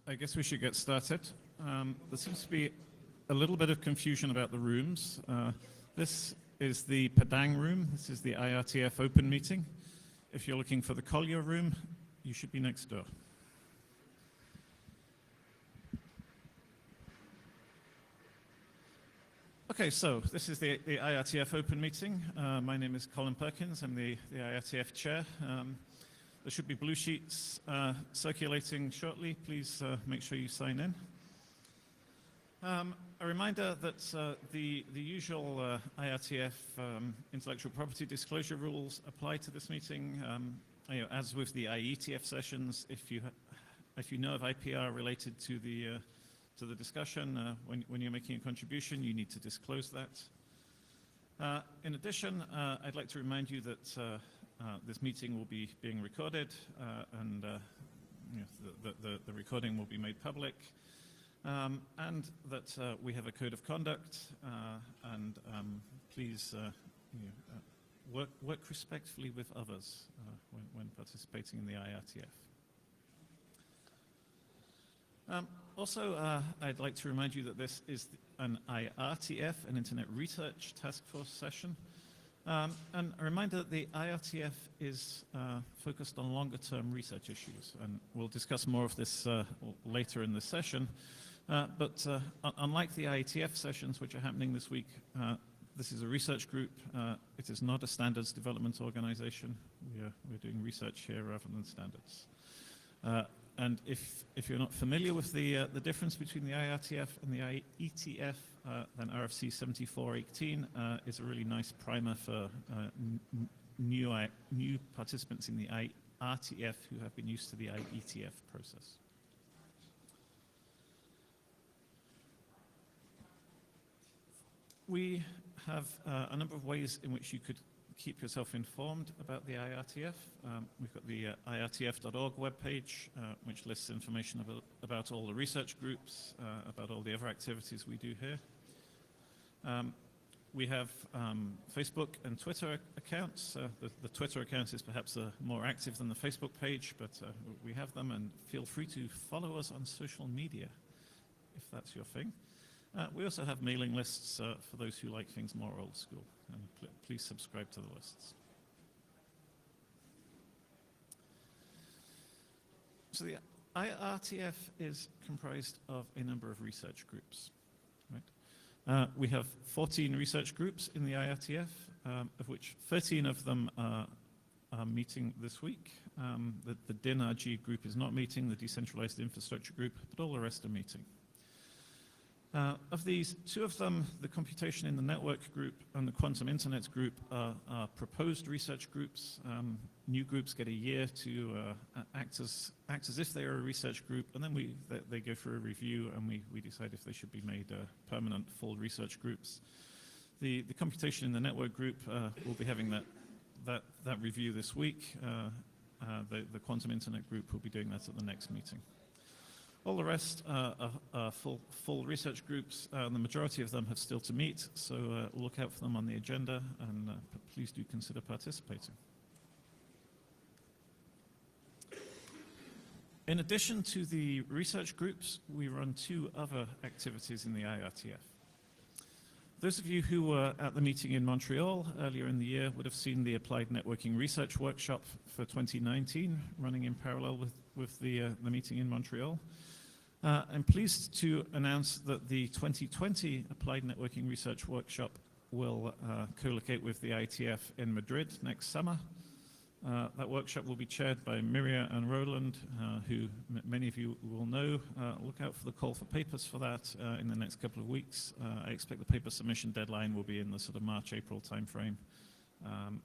I guess we should get started. There seems to be a little bit of confusion about the rooms. This is the Padang room. This is the IRTF Open meeting. If you're looking for the Collier room, you should be next door. Okay, so this is the IRTF Open meeting. My name is Colin Perkins. I'm the IRTF chair. There should be blue sheets circulating shortly. Please make sure you sign in. A reminder that the usual IRTF intellectual property disclosure rules apply to this meeting. As with the IETF sessions, if you know of IPR related to the discussion, when you're making a contribution, you need to disclose that. In addition, I'd like to remind you that this meeting will be being recorded, and the recording will be made public, and that we have a code of conduct, and please work respectfully with others when participating in the IRTF. Also, I'd like to remind you that this is an IRTF, an Internet Research Task Force session. And a reminder that the IRTF is focused on longer-term research issues, and we'll discuss more of this later in the session. But unlike the IETF sessions, which are happening this week, this is a research group. It is not a standards development organization. We're doing research here rather than standards. And if you're not familiar with the difference between the IRTF and the IETF, then RFC 7418 is a really nice primer for new participants in the IRTF who have been used to the IETF process. We have a number of ways in which you could keep yourself informed about the IRTF. We've got the IRTF.org webpage, which lists information about all the research groups, about all the other activities we do here. We have Facebook and Twitter accounts. The Twitter account is perhaps more active than the Facebook page, but we have them, and feel free to follow us on social media if that's your thing. We also have mailing lists for those who like things more old school, and please subscribe to the lists. So the IRTF is comprised of a number of research groups. Right? We have 14 research groups in the IRTF, of which 13 of them are meeting this week. The DIN-RG group is not meeting, the Decentralized Infrastructure group, but all the rest are meeting. Of these, 2 of them, the Computation in the Network group and the Quantum Internet group, are proposed research groups. New groups get a year to act as if they are a research group, and then they go for a review, and we decide if they should be made permanent full research groups. The Computation in the Network group will be having that review this week. The Quantum Internet group will be doing that at the next meeting. All the rest are full research groups. The majority of them have still to meet, so look out for them on the agenda, and please do consider participating. In addition to the research groups, we run 2 other activities in the IRTF. Those of you who were at the meeting in Montreal earlier in the year would have seen the Applied Networking Research Workshop for 2019 running in parallel with the meeting in Montreal. I'm pleased to announce that the 2020 Applied Networking Research Workshop will co-locate with the IETF in Madrid next summer. That workshop will be chaired by Miria and Roland, who many of you will know. Look out for the call for papers for that in the next couple of weeks. I expect the paper submission deadline will be in the sort of March-April timeframe,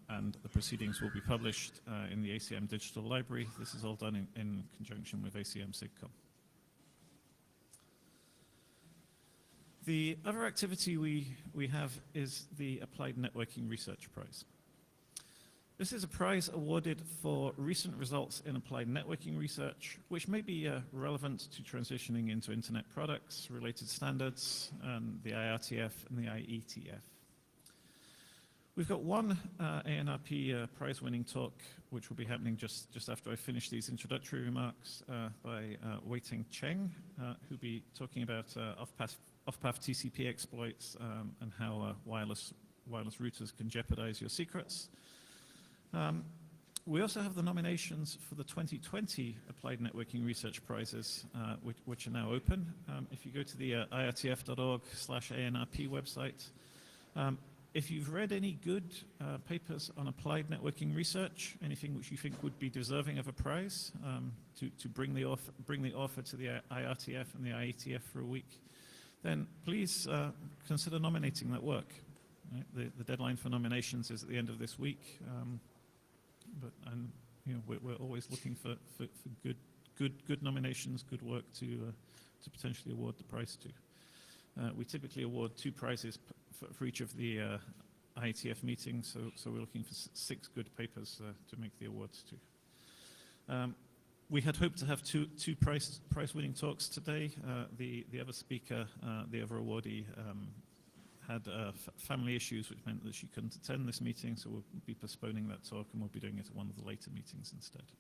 and the proceedings will be published in the ACM Digital Library. This is all done in conjunction with ACM SIGCOM. The other activity we have is the Applied Networking Research Prize. This is a prize awarded for recent results in applied networking research, which may be relevant to transitioning into internet products, related standards, and the IRTF and the IETF. We've got one ANRP prize-winning talk, which will be happening just after I finish these introductory remarks by Wei-Ting Cheng, who'll be talking about off-path TCP exploits and how wireless routers can jeopardize your secrets. We also have the nominations for the 2020 Applied Networking Research Prizes, which are now open. If you go to the irtf.org/ANRP website, if you've read any good papers on applied networking research, anything which you think would be deserving of a prize, to bring the author to the IRTF and the IETF for a week, then please consider nominating that work. Right? The deadline for nominations is at the end of this week. We're always looking for good nominations, good work to potentially award the prize to. We typically award 2 prizes for each of the IETF meetings, so we're looking for 6 good papers to make the awards to. We had hoped to have two prize-winning talks today. The other speaker, the other awardee, had family issues, which meant that she couldn't attend this meeting, so we'll be postponing that talk and we'll be doing it at one of the later meetings instead.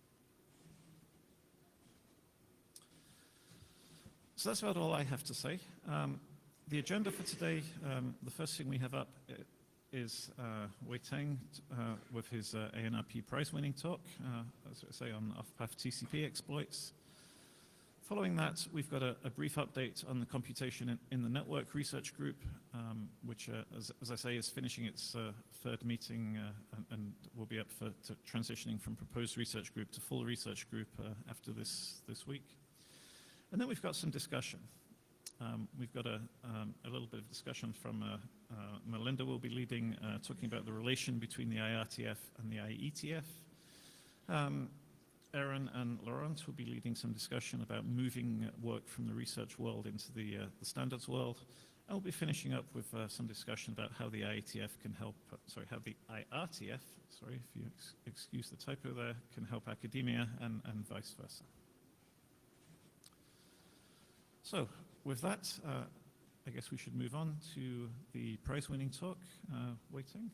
So that's about all I have to say. The agenda for today, the first thing we have up is Wei-Ting with his ANRP prize-winning talk, as I say, on off-path TCP exploits. Following that, we've got a brief update on the computation in the network research group, which, as I say, is finishing its 3rd meeting and will be up for transitioning from proposed research group to full research group after this week. And then we've got some discussion. We've got a little bit of discussion from Melinda will be leading, talking about the relation between the IRTF and the IETF. Aaron and Laurent will be leading some discussion about moving work from the research world into the standards world. And we'll be finishing up with some discussion about how the IETF can help, how the IRTF, if you excuse the typo there, can help academia and vice versa. So with that, I guess we should move on to the prize-winning talk. Wei-Ting.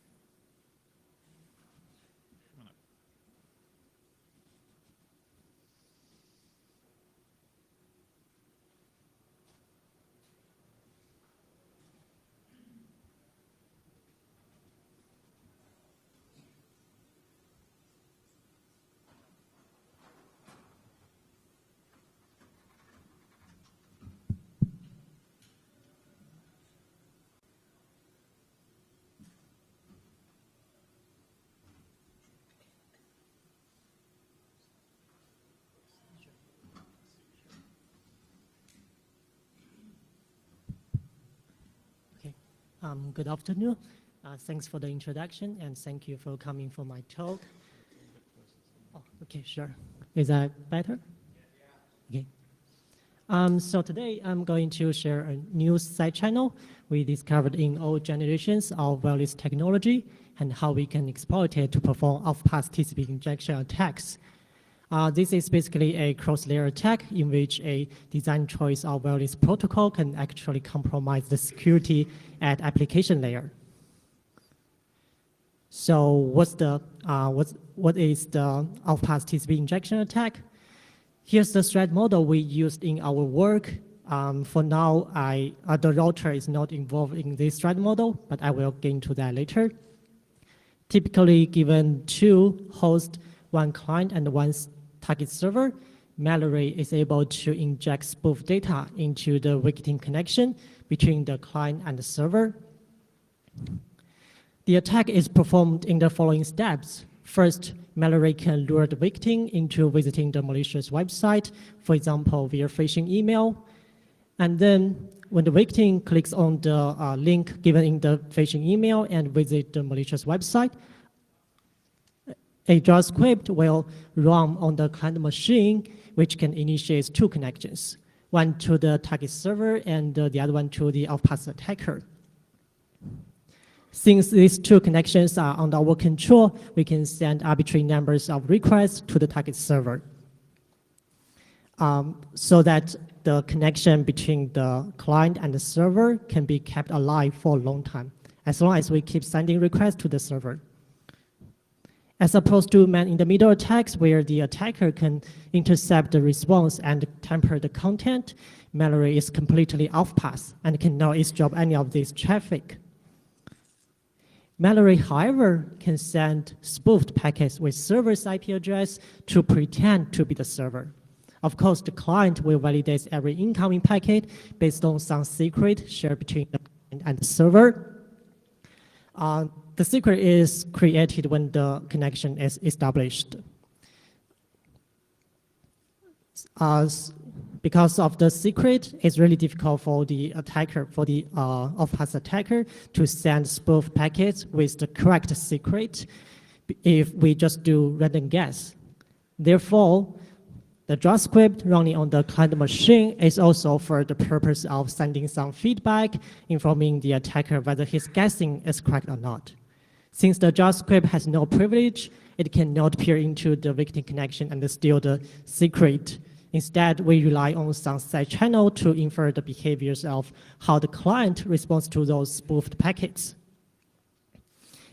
Good afternoon. Thanks for the introduction and thank you for coming for my talk. Oh, okay, sure. Is that better? Okay. So today I'm going to share a new side channel we discovered in all generations of wireless technology and how we can exploit it to perform off-path TCP injection attacks. This is basically a cross-layer attack in which a design choice of wireless protocol can actually compromise the security at application layer. So what is the off-path TCP injection attack? Here's the threat model we used in our work. For now, the router is not involved in this threat model, but I will get into that later. Typically, given 2 hosts, 1 client and 1 target server, malware is able to inject spoof data into the victim connection between the client and the server. The attack is performed in the following steps. First, malware can lure the victim into visiting the malicious website, for example, via phishing email. And then when the victim clicks on the link given in the phishing email and visit the malicious website, a JavaScript will run on the client machine, which can initiate 2 connections, one to the target server and the other one to the off-path attacker. Since these 2 connections are under our control, we can send arbitrary numbers of requests to the target server so that the connection between the client and the server can be kept alive for a long time. as long as we keep sending requests to the server. As opposed to man-in-the-middle attacks, where the attacker can intercept the response and tamper the content, malware is completely off-path and cannot eavesdrop any of this traffic. Malware, however, can send spoofed packets with server's IP address to pretend to be the server. Of course, the client will validate every incoming packet based on some secret shared between the client and the server. The secret is created when the connection is established. Because of the secret, it's really difficult for the attacker, for the off-path attacker, to send spoof packets with the correct secret if we just do random guess. Therefore, the JavaScript running on the client machine is also for the purpose of sending some feedback, informing the attacker whether his guessing is correct or not. Since the JavaScript has no privilege, it cannot peer into the victim connection and steal the secret. Instead, we rely on some side channel to infer the behaviors of how the client responds to those spoofed packets.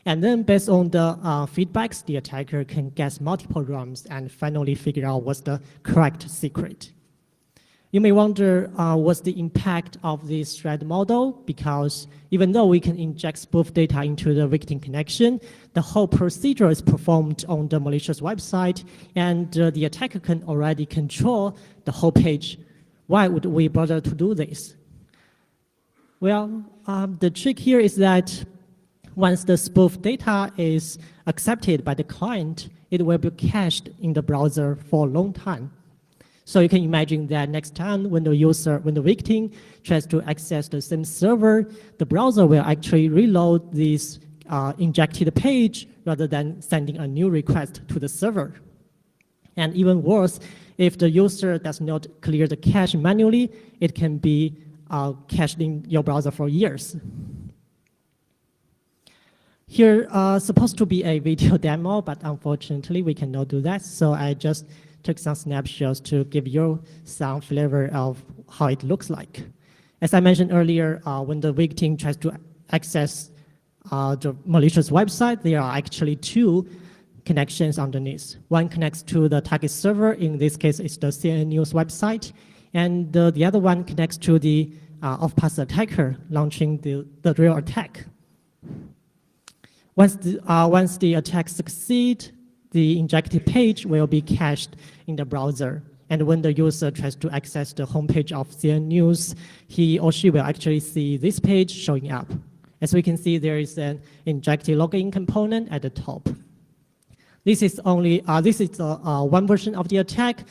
And then based on the feedbacks, the attacker can guess multiple runs and finally figure out what's the correct secret. You may wonder what's the impact of this threat model, because even though we can inject spoof data into the victim connection, the whole procedure is performed on the malicious website, and the attacker can already control the whole page. Why would we bother to do this? Well, the trick here is that once the spoof data is accepted by the client, it will be cached in the browser for a long time. So you can imagine that next time when the victim tries to access the same server, the browser will actually reload this injected page rather than sending a new request to the server. And even worse, if the user does not clear the cache manually, it can be cached in your browser for years. Here, supposed to be a video demo, but unfortunately we cannot do that. So I just took some snapshots to give you some flavor of how it looks like. As I mentioned earlier, when the victim tries to access the malicious website, there are actually two connections underneath. One connects to the target server, in this case it's the CNN News website, and the other one connects to the off-path attacker launching the real attack. Once the attack succeeds, the injected page will be cached in the browser. And when the user tries to access the homepage of CNN News, he or she will actually see this page showing up. As we can see, there is an injected login component at the top. This is one version of the attack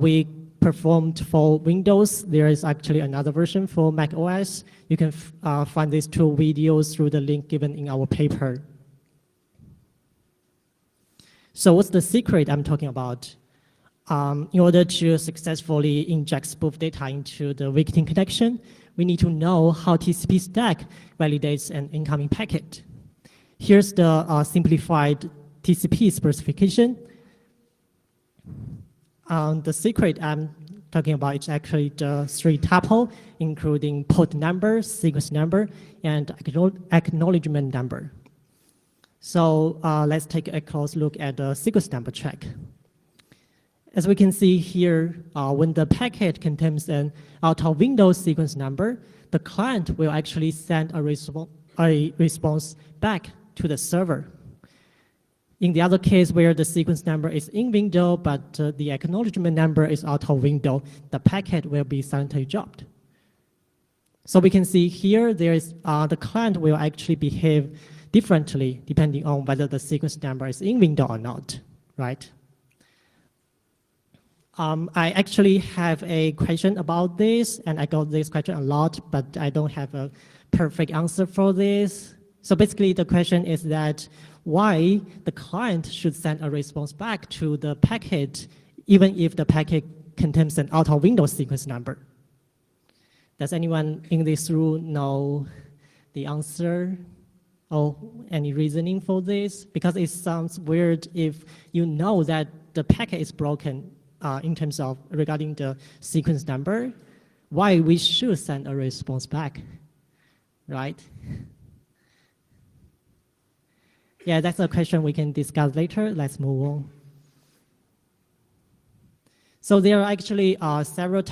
we performed for Windows. There is actually another version for Mac OS. You can find these two videos through the link given in our paper. So what's the secret I'm talking about? In order to successfully inject spoof data into the victim connection, we need to know how TCP stack validates an incoming packet. Here's the simplified TCP specification. The secret I'm talking about is actually the 3 tuple, including port number, sequence number, and acknowledgement number. So let's take a close look at the sequence number check. As we can see here, when the packet contains an out-of-window sequence number, the client will actually send a response back to the server. In the other case where the sequence number is in window, but the acknowledgement number is out of window, the packet will be silently dropped. So we can see here, the client will actually behave differently depending on whether the sequence number is in window or not, right? I actually have a question about this, and I got this question a lot, but I don't have a perfect answer for this. So basically the question is that why the client should send a response back to the packet even if the packet contains an out-of-window sequence number? Does anyone in this room know the answer or any reasoning for this? Because it sounds weird if you know that the packet is broken in terms of regarding the sequence number, why we should send a response back, right? Yeah, that's a question we can discuss later. Let's move on. So there are actually several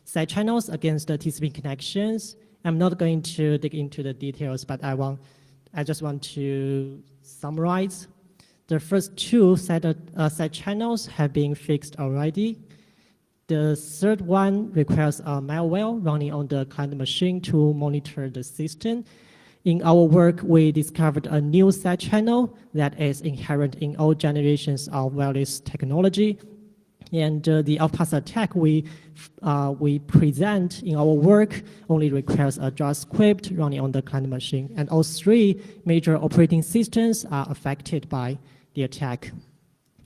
side channels against the TCP connections. I'm not going to dig into the details, but I just want to summarize. The first two side channels have been fixed already. The third one requires a malware running on the client machine to monitor the system. In our work, we discovered a new side channel that is inherent in all generations of wireless technology. And the outpass attack we present in our work only requires a JavaScript running on the client machine. And all three major operating systems are affected by the attack.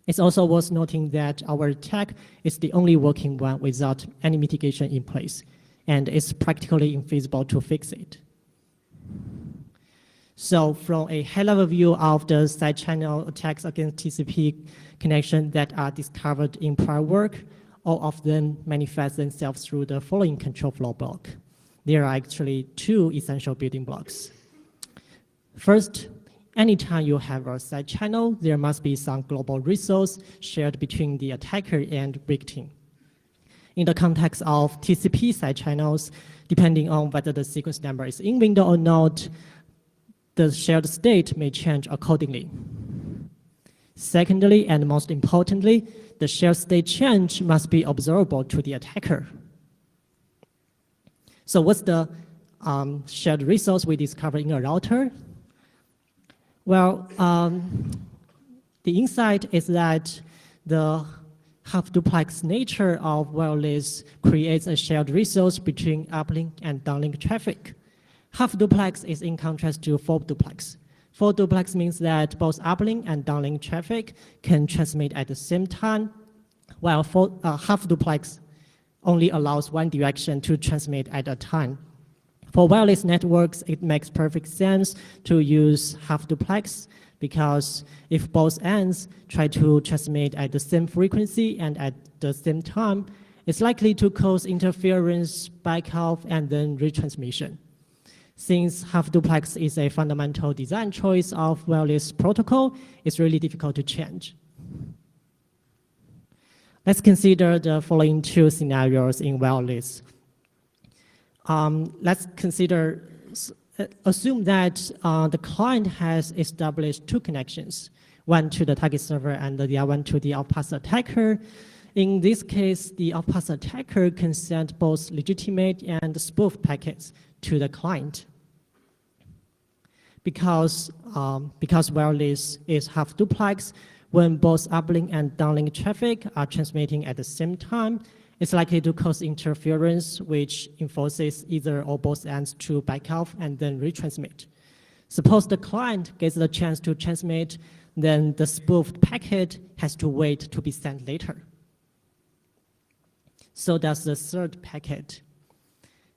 It's also worth noting that our attack is the only working one without any mitigation in place, and it's practically infeasible to fix it. So from a high-level view of the side channel attacks against TCP connection that are discovered in prior work, all of them manifest themselves through the following control flow block. There are actually two essential building blocks. First, anytime you have a side channel, there must be some global resource shared between the attacker and victim. In the context of TCP side channels, depending on whether the sequence number is in window or not, the shared state may change accordingly. Secondly, and most importantly, the shared state change must be observable to the attacker. So what's the shared resource we discover in a router? Well, the insight is that the half-duplex nature of wireless creates a shared resource between uplink and downlink traffic. Half-duplex is in contrast to full-duplex. Full-duplex means that both uplink and downlink traffic can transmit at the same time, while half-duplex only allows one direction to transmit at a time. For wireless networks, it makes perfect sense to use half-duplex because if both ends try to transmit at the same frequency and at the same time, it's likely to cause interference, back-off, and then retransmission. Since half-duplex is a fundamental design choice of wireless protocol, it's really difficult to change. Let's consider the following two scenarios in wireless. Let's assume that the client has established two connections, one to the target server and the other one to the outpass attacker. In this case, the outpass attacker can send both legitimate and spoof packets to the client. Because wireless is half-duplex, when both uplink and downlink traffic are transmitting at the same time, it's likely to cause interference, which enforces either or both ends to back off and then retransmit. Suppose the client gets the chance to transmit, then the spoofed packet has to wait to be sent later. So that's the third packet.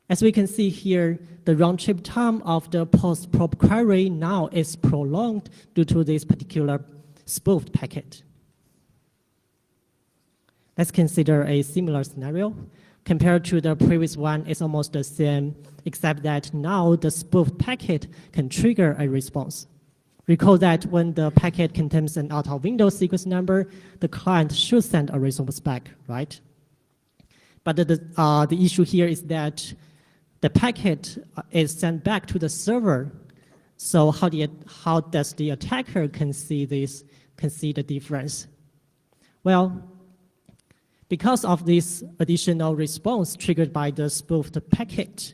As we can see here, the round-trip time of the post-probe query now is prolonged due to this particular spoofed packet. Let's consider a similar scenario. Compared to the previous one, it's almost the same, except that now the spoofed packet can trigger a response. Recall that when the packet contains an out-of-window sequence number, the client should send a response back, right? But the issue here is that the packet is sent back to the server. So how does the attacker can see the difference? Well, because of this additional response triggered by the spoofed packet,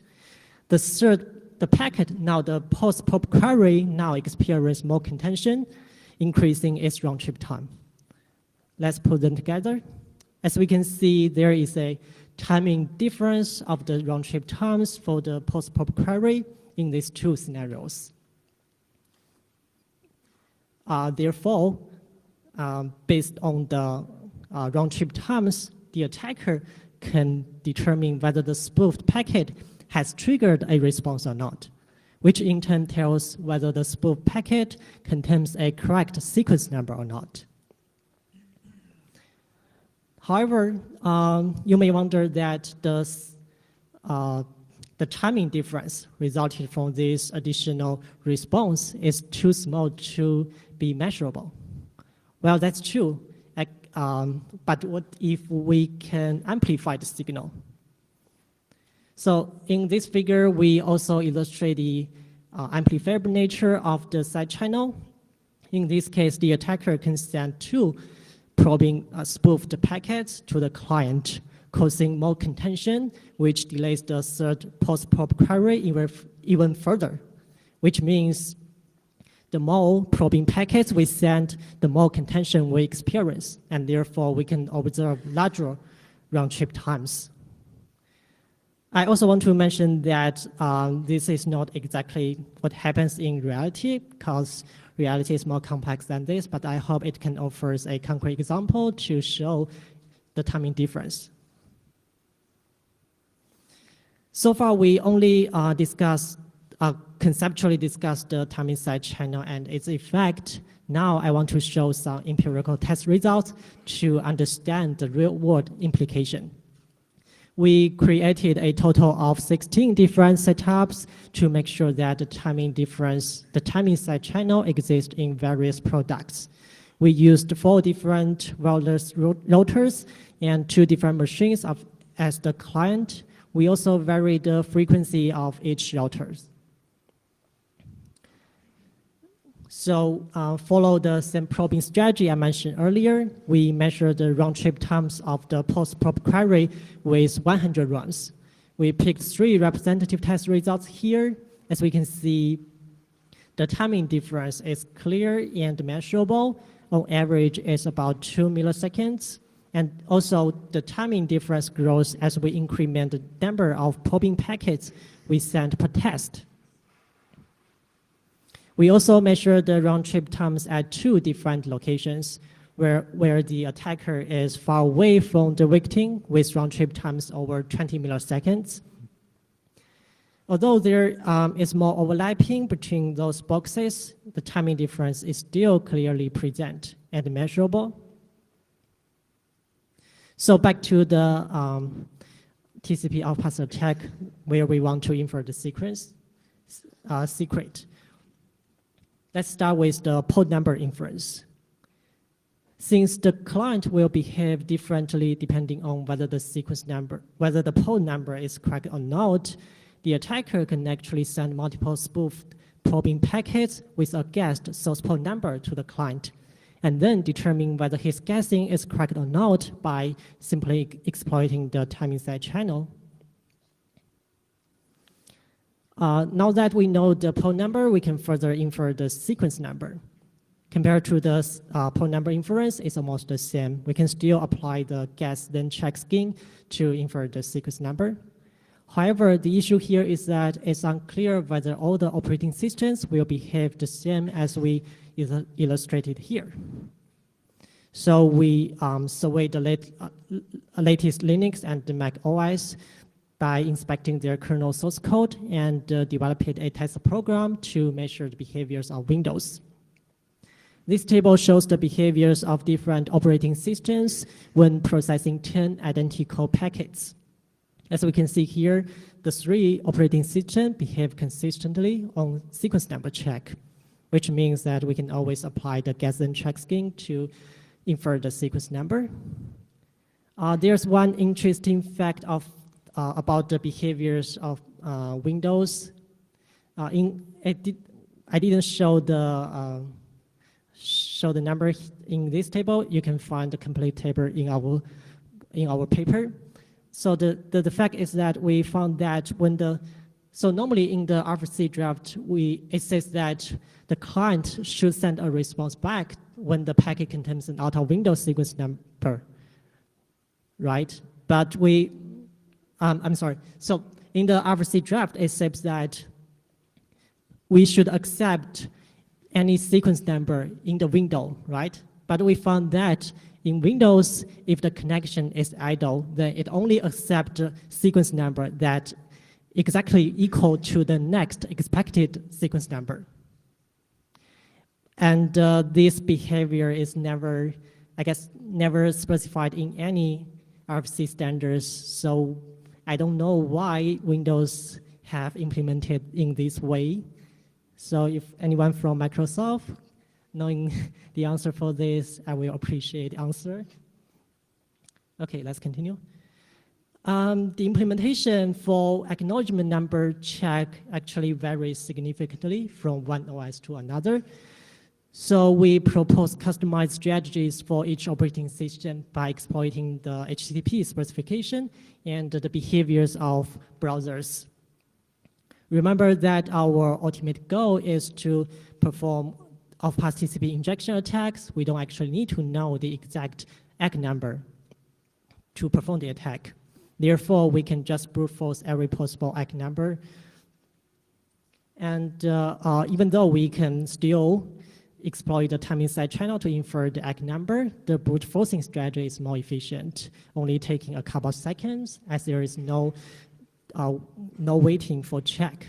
the packet, now the post-probe query, now experience more contention, increasing its round-trip time. Let's put them together. As we can see, there is a timing difference of the round-trip times for the post-probe query in these two scenarios. Therefore, based on the round-trip times, the attacker can determine whether the spoofed packet has triggered a response or not, which in turn tells whether the spoofed packet contains a correct sequence number or not. However, you may wonder that the the timing difference resulting from this additional response is too small to be measurable. Well, that's true, but what if we can amplify the signal? So in this figure, we also illustrate the amplifiable nature of the side channel. In this case, the attacker can send two probing spoofed packets to the client, causing more contention, which delays the third post-probe query even further, which means the more probing packets we send, the more contention we experience, and therefore we can observe larger round-trip times. I also want to mention that this is not exactly what happens in reality, because reality is more complex than this, but I hope it can offer a concrete example to show the timing difference. So far, we only conceptually discussed the timing side channel and its effect. Now I want to show some empirical test results to understand the real-world implication. We created a total of 16 different setups to make sure that the timing side channel exists in various products. We used 4 different wireless routers and 2 different machines as the client. We also varied the frequency of each router. So follow the same probing strategy I mentioned earlier. We measure the round-trip times of the post-probe query with 100 runs. We picked 3 representative test results here. As we can see, the timing difference is clear and measurable. On average, it's about 2 milliseconds. And also, the timing difference grows as we increment the number of probing packets we send per test. We also measure the round-trip times at 2 different locations where the attacker is far away from the victim with round-trip times over 20 milliseconds. Although there is more overlapping between those boxes, the timing difference is still clearly present and measurable. So back to the TCP outpass attack where we want to infer the secret. Let's start with the port number inference. Since the client will behave differently depending on whether the port number is correct or not, the attacker can actually send multiple spoofed probing packets with a guessed source port number to the client, and then determine whether his guessing is correct or not by simply exploiting the timing side channel. Now that we know the port number, we can further infer the sequence number. Compared to the port number inference, it's almost the same. We can still apply the guess then check scheme to infer the sequence number. However, the issue here is that it's unclear whether all the operating systems will behave the same as we illustrated here. So we surveyed the latest Linux and the Mac OS by inspecting their kernel source code and developed a test program to measure the behaviors of Windows. This table shows the behaviors of different operating systems when processing 10 identical packets. As we can see here, the 3 operating systems behave consistently on sequence number check, which means that we can always apply the guess and check scheme to infer the sequence number. There's one interesting fact about the behaviors of Windows. I didn't show the number in this table. You can find the complete table in our paper. So the fact is that we found that so normally in the RFC draft, it says that the client should send a response back when the packet contains an out-of-window sequence number, right? But I'm sorry. So in the RFC draft, it says that we should accept any sequence number in the window, right? But we found that in Windows, if the connection is idle, then it only accepts the sequence number that exactly equal to the next expected sequence number. And this behavior is never specified in any RFC standards. So I don't know why Windows have implemented in this way. So if anyone from Microsoft knowing the answer for this, I will appreciate the answer. Okay, let's continue. The implementation for acknowledgement number check actually varies significantly from one OS to another. So we propose customized strategies for each operating system by exploiting the HTTP specification and the behaviors of browsers. Remember that our ultimate goal is to perform off-path TCP injection attacks. We don't actually need to know the exact ACK number to perform the attack. Therefore, we can just brute force every possible ACK number. And even though we can still exploit the timing side channel to infer the ACK number, the brute forcing strategy is more efficient, only taking a couple of seconds as there is no waiting for check.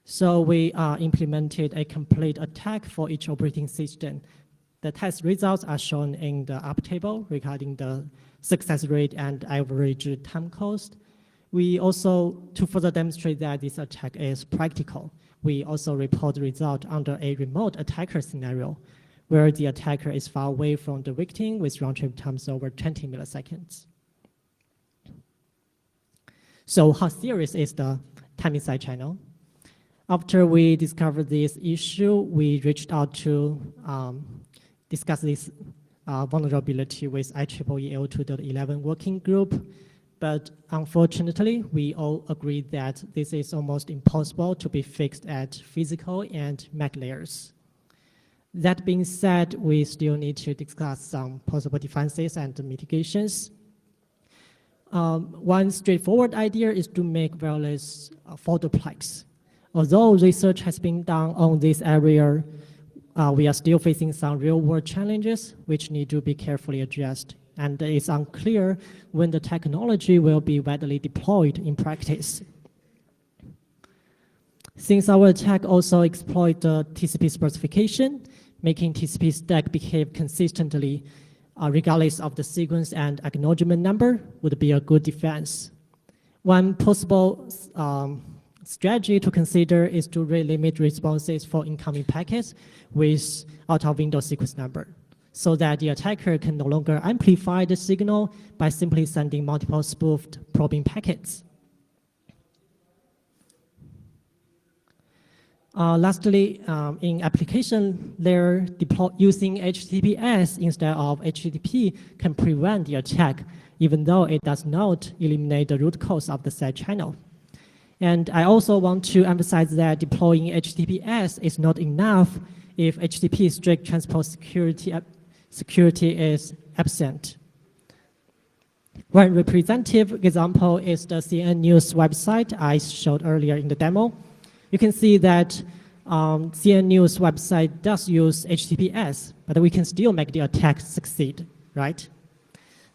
So we implemented a complete attack for each operating system. The test results are shown in the up table regarding the success rate and average time cost. We also, to further demonstrate that this attack is practical, we also report the result under a remote attacker scenario, where the attacker is far away from the victim with round-trip times over 20 milliseconds. So how serious is the timing side channel? After we discovered this issue, we reached out to discuss this vulnerability with IEEE 2.11 working group. But unfortunately, we all agreed that this is almost impossible to be fixed at physical and MAC layers. That being said, we still need to discuss some possible defenses and mitigations. One straightforward idea is to make wireless foldoplex. Although research has been done on this area, we are still facing some real-world challenges which need to be carefully addressed. And it's unclear when the technology will be widely deployed in practice. Since our attack also exploits the TCP specification, making TCP stack behave consistently regardless of the sequence and acknowledgement number would be a good defense. One possible strategy to consider is to limit responses for incoming packets with out-of-window sequence number, so that the attacker can no longer amplify the signal by simply sending multiple spoofed probing packets. Lastly, in application layer, using HTTPS instead of HTTP can prevent the attack, even though it does not eliminate the root cause of the side channel. And I also want to emphasize that deploying HTTPS is not enough if HTTP strict transport security is absent. One representative example is the CNN News website I showed earlier in the demo. You can see that CNN News website does use HTTPS, but we can still make the attack succeed, right?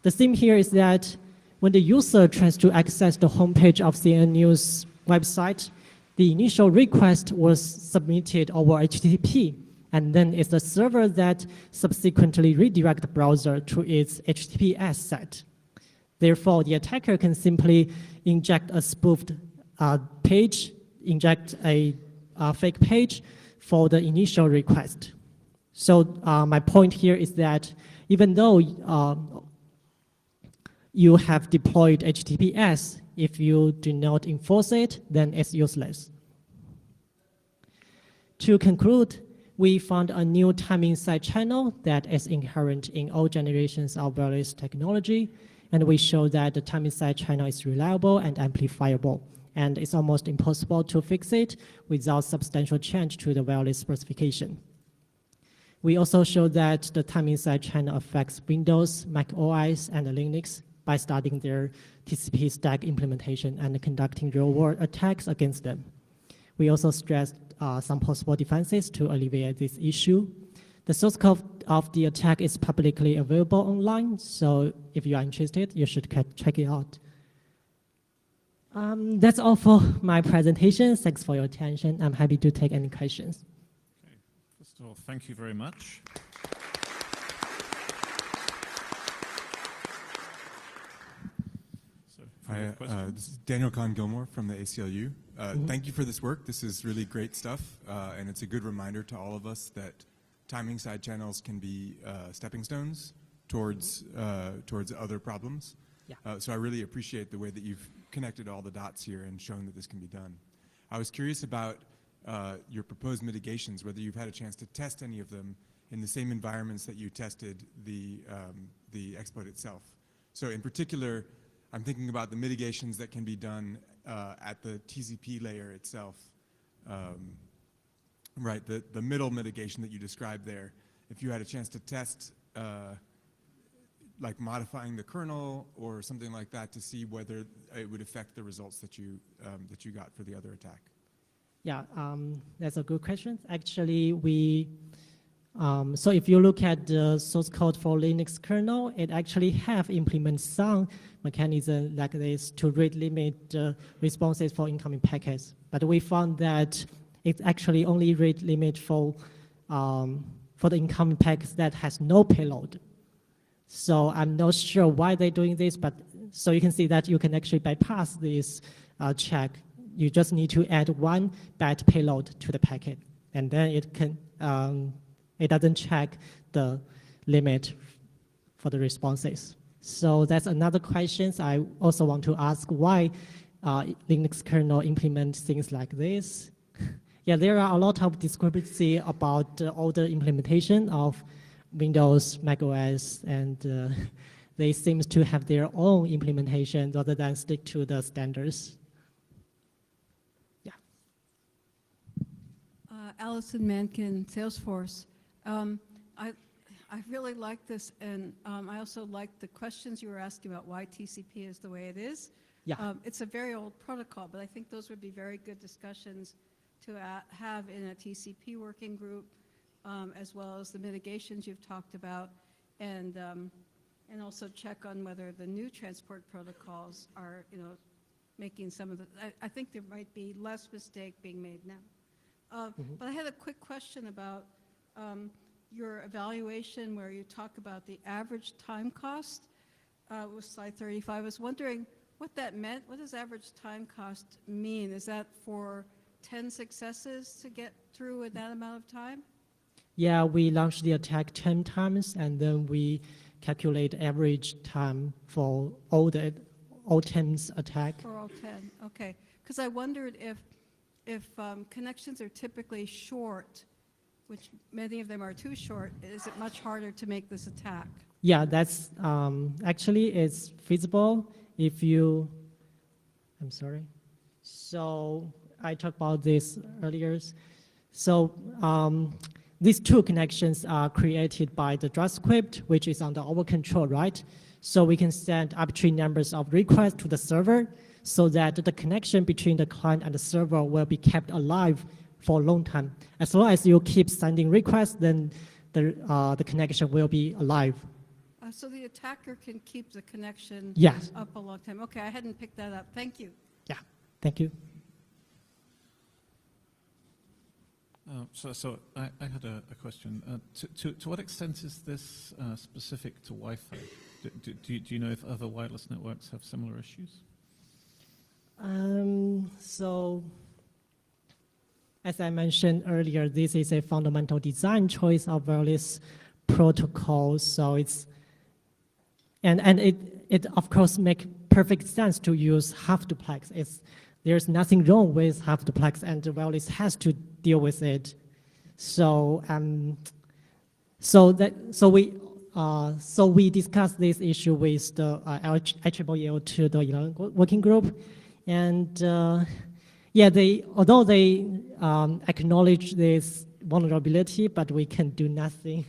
The theme here is that when the user tries to access the homepage of CNN News website, the initial request was submitted over HTTP, and then it's the server that subsequently redirects the browser to its HTTPS set. Therefore, the attacker can simply inject a spoofed page, inject a fake page for the initial request. So my point here is that even though you have deployed HTTPS, if you do not enforce it, then it's useless. To conclude, we found a new timing side channel that is inherent in all generations of wireless technology, and we show that the timing side channel is reliable and amplifiable, and it's almost impossible to fix it without substantial change to the wireless specification. We also show that the timing side channel affects Windows, Mac OS, and Linux by studying their TCP stack implementation and conducting real-world attacks against them. We also stressed some possible defenses to alleviate this issue. The source code of the attack is publicly available online, so if you are interested, you should check it out. That's all for my presentation. Thanks for your attention. I'm happy to take any questions. Okay. First of all, thank you very much. So further questions? This is Daniel Kahn-Gilmore from the ACLU. Thank you for this work. This is really great stuff, and it's a good reminder to all of us that timing side channels can be stepping stones towards other problems. Yeah. So I really appreciate the way that you've connected all the dots here and shown that this can be done. I was curious about your proposed mitigations, whether you've had a chance to test any of them in the same environments that you tested the exploit itself. So in particular, I'm thinking about the mitigations that can be done at the TCP layer itself. Right, the middle mitigation that you described there. If you had a chance to test like modifying the kernel or something like that to see whether it would affect the results that you got for the other attack. Yeah, that's a good question. Actually, so if you look at the source code for Linux kernel, it actually have implement some mechanism like this to rate limit the responses for incoming packets. But we found that it's actually only rate limit for the incoming packets that has no payload. So I'm not sure why they're doing this, but so you can see that you can actually bypass this check. You just need to add 1 byte payload to the packet, and then it doesn't check the limit for the responses. So that's another question I also want to ask, why Linux kernel implement things like this. Yeah, there are a lot of discrepancy about the older implementation of Windows, macOS, and they seem to have their own implementation rather than stick to the standards. Yeah. Allison Mankin, Salesforce. I really like this, and I also like the questions you were asking about why TCP is the way it is. Yeah. It's a very old protocol, but I think those would be very good discussions to have in a TCP working group, as well as the mitigations you've talked about, and also check on whether the new transport protocols are, making some of the. I think there might be less mistake being made now. But I had a quick question about your evaluation where you talk about the average time cost with slide 35. I was wondering what that meant. What does average time cost mean? Is that for 10 successes to get through in that amount of time? Yeah, we launched the attack 10 times, and then we calculate average time for all 10 attack. For all 10, okay. Because I wondered if connections are typically short, which many of them are too short, is it much harder to make this attack? Yeah, that's actually it's feasible if you, I'm sorry. So I talked about this earlier. So these two connections are created by the JavaScript, which is under our control, right? So we can send arbitrary numbers of requests to the server so that the connection between the client and the server will be kept alive for a long time. As long as you keep sending requests, then the connection will be alive. So the attacker can keep the connection Yes. up a long time. Okay, I hadn't picked that up. Thank you. Yeah, thank you. So I had a question. To what extent is this specific to Wi-Fi? Do you know if other wireless networks have similar issues? So, as I mentioned earlier, this is a fundamental design choice of wireless protocols. So it's, and it of course make perfect sense to use half duplex. There's nothing wrong with half duplex, and the wireless has to deal with it. So so we discussed this issue with the IEEE the 11 working group, and yeah, although they acknowledge this vulnerability, but we can do nothing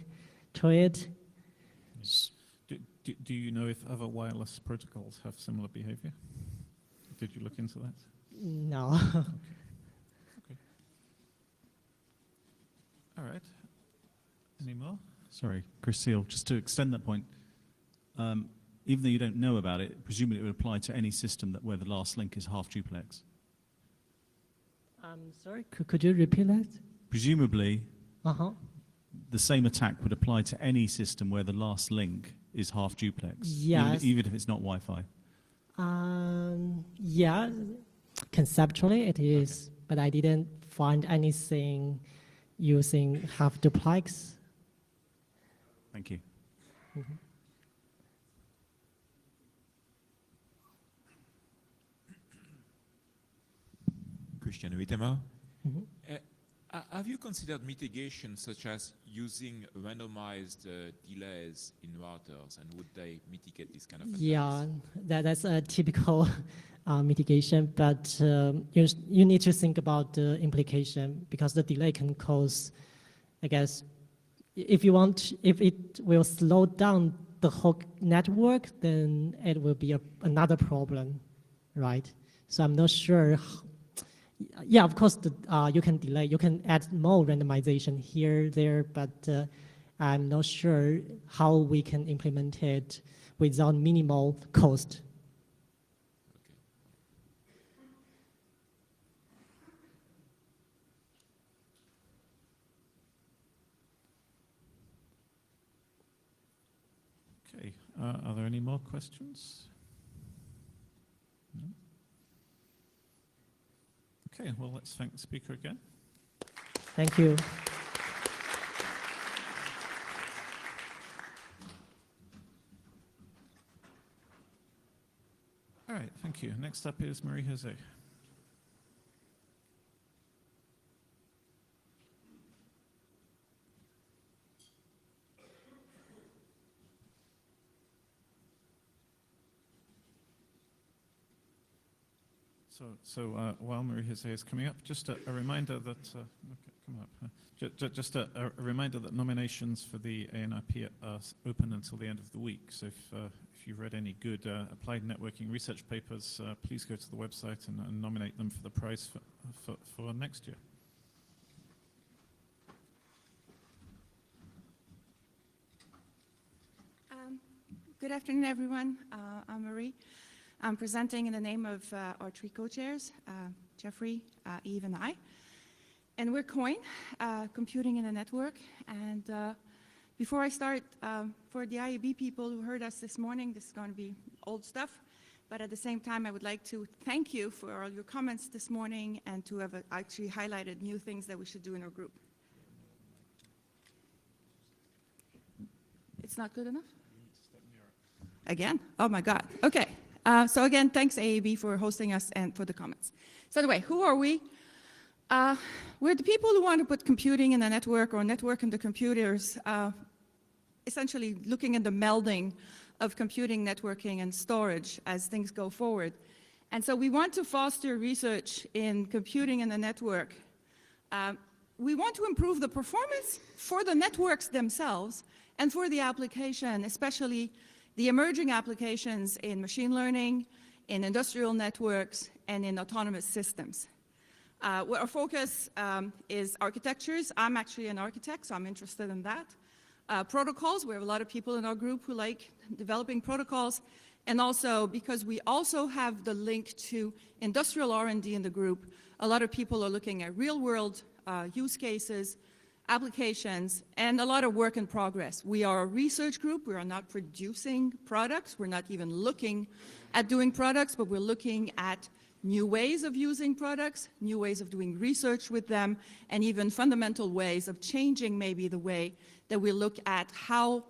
to it. Do you know if other wireless protocols have similar behavior? Did you look into that? No. Okay. All right. Any more? Sorry, Chris Seal, just to extend that point, even though you don't know about it, presumably it would apply to any system where the last link is half duplex. I'm sorry, could you repeat that? Presumably, the same attack would apply to any system where the last link is half duplex, Yes. even if it's not Wi-Fi. Yeah, conceptually it is, but I didn't find anything using half duplex. Thank you. Christian Wittemer. Mhm. Have you considered mitigation such as using randomized delays in routers, and would they mitigate this kind of attacks? Yeah, that's a typical mitigation, but you need to think about the implication because the delay can cause, I guess, if it will slow down the whole network, then it will be another problem, right? So I'm not sure. Yeah, of course, you can delay, you can add more randomization here, there, but I'm not sure how we can implement it without minimal cost. Okay, are there any more questions? No? Okay, well, let's thank the speaker again. Thank you. All right, thank you. Next up is Marie-Jose. So while Marie-Jose is coming up, just a reminder that come up. Just a reminder that nominations for the ANIP are open until the end of the week. So if you've read any good applied networking research papers, please go to the website and nominate them for the prize for next year. Good afternoon, everyone. I'm Marie. I'm presenting in the name of our three co-chairs, Jeffrey, Eve, and I. And we're COIN, Computing in a Network. And before I start, for the IAB people who heard us this morning, this is going to be old stuff. But at the same time, I would like to thank you for all your comments this morning and to have actually highlighted new things that we should do in our group. It's not good enough? Again? Oh my God. Okay. So again, thanks AAB for hosting us and for the comments. So anyway, who are we? We're the people who want to put computing in a network or network in the computers, essentially looking at the melding of computing, networking, and storage as things go forward. And so we want to foster research in computing in the network. We want to improve the performance for the networks themselves and for the application, especially the emerging applications in machine learning, in industrial networks, and in autonomous systems. Our focus is architectures. I'm actually an architect, so I'm interested in that. Protocols, we have a lot of people in our group who like developing protocols, and also because we also have the link to industrial R&D in the group, a lot of people are looking at real-world use cases, applications, and a lot of work in progress. We are a research group. We are not producing products. We're not even looking at doing products, but we're looking at new ways of using products, new ways of doing research with them, and even fundamental ways of changing maybe the way that we look at how,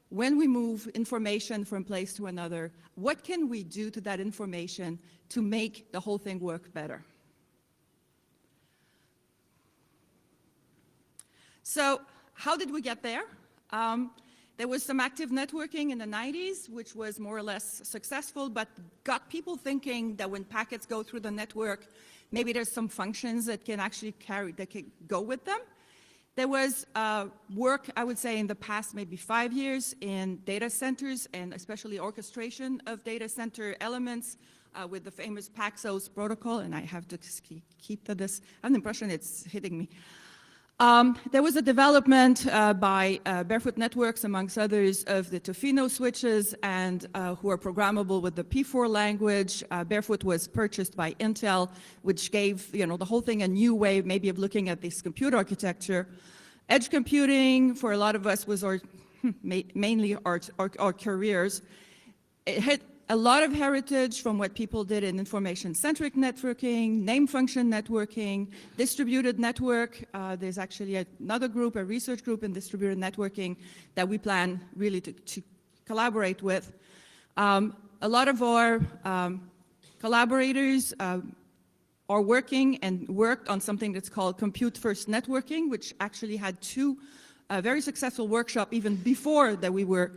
when we move information from place to another, what can we do to that information to make the whole thing work better? So how did we get there? There was some active networking in the 90s, which was more or less successful, but got people thinking that when packets go through the network, maybe there's some functions that can actually that can go with them. There was work, I would say, in the past maybe 5 years in data centers and especially orchestration of data center elements with the famous Paxos protocol, and I have to keep to this. I have the impression it's hitting me. There was a development by Barefoot Networks, amongst others, of the Tofino switches and who are programmable with the P4 language. Barefoot was purchased by Intel, which gave the whole thing a new way maybe of looking at this computer architecture. Edge computing, for a lot of us, was mainly our careers. It hit a lot of heritage from what people did in information-centric networking, name function networking, distributed network. There's actually another group, a research group in distributed networking that we plan really to collaborate with. A lot of our collaborators are working and worked on something that's called compute-first networking, which actually had two very successful workshops even before that we were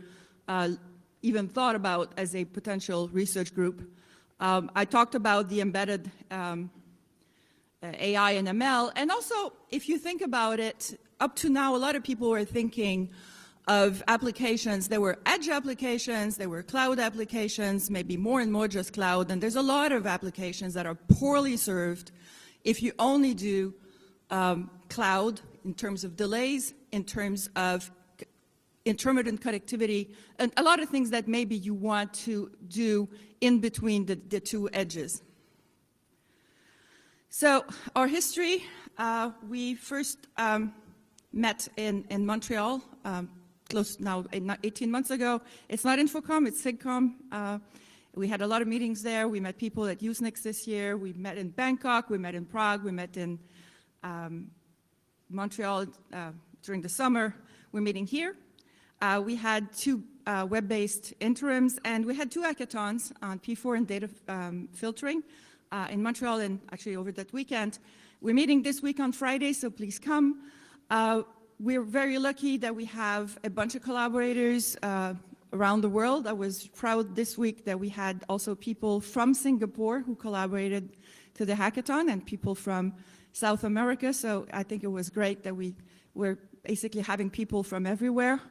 even thought about as a potential research group. I talked about the embedded AI and ML, and also, if you think about it, up to now, a lot of people were thinking of applications. There were edge applications, there were cloud applications, maybe more and more just cloud, and there's a lot of applications that are poorly served if you only do cloud in terms of delays, in terms of intermittent connectivity, and a lot of things that maybe you want to do in between the two edges. So our history, we first met in Montreal, close now 18 months ago. It's not Infocom, it's SIGCOM. We had a lot of meetings there. We met people at Usenix this year. We met in Bangkok, we met in Prague, we met in Montreal during the summer. We're meeting here. We had two web-based interims, and we had two hackathons on P4 and data filtering in Montreal, and actually over that weekend. We're meeting this week on Friday, so please come. We're very lucky that we have a bunch of collaborators around the world. I was proud this week that we had also people from Singapore who collaborated to the hackathon and people from South America, so I think it was great that we were basically having people from everywhere.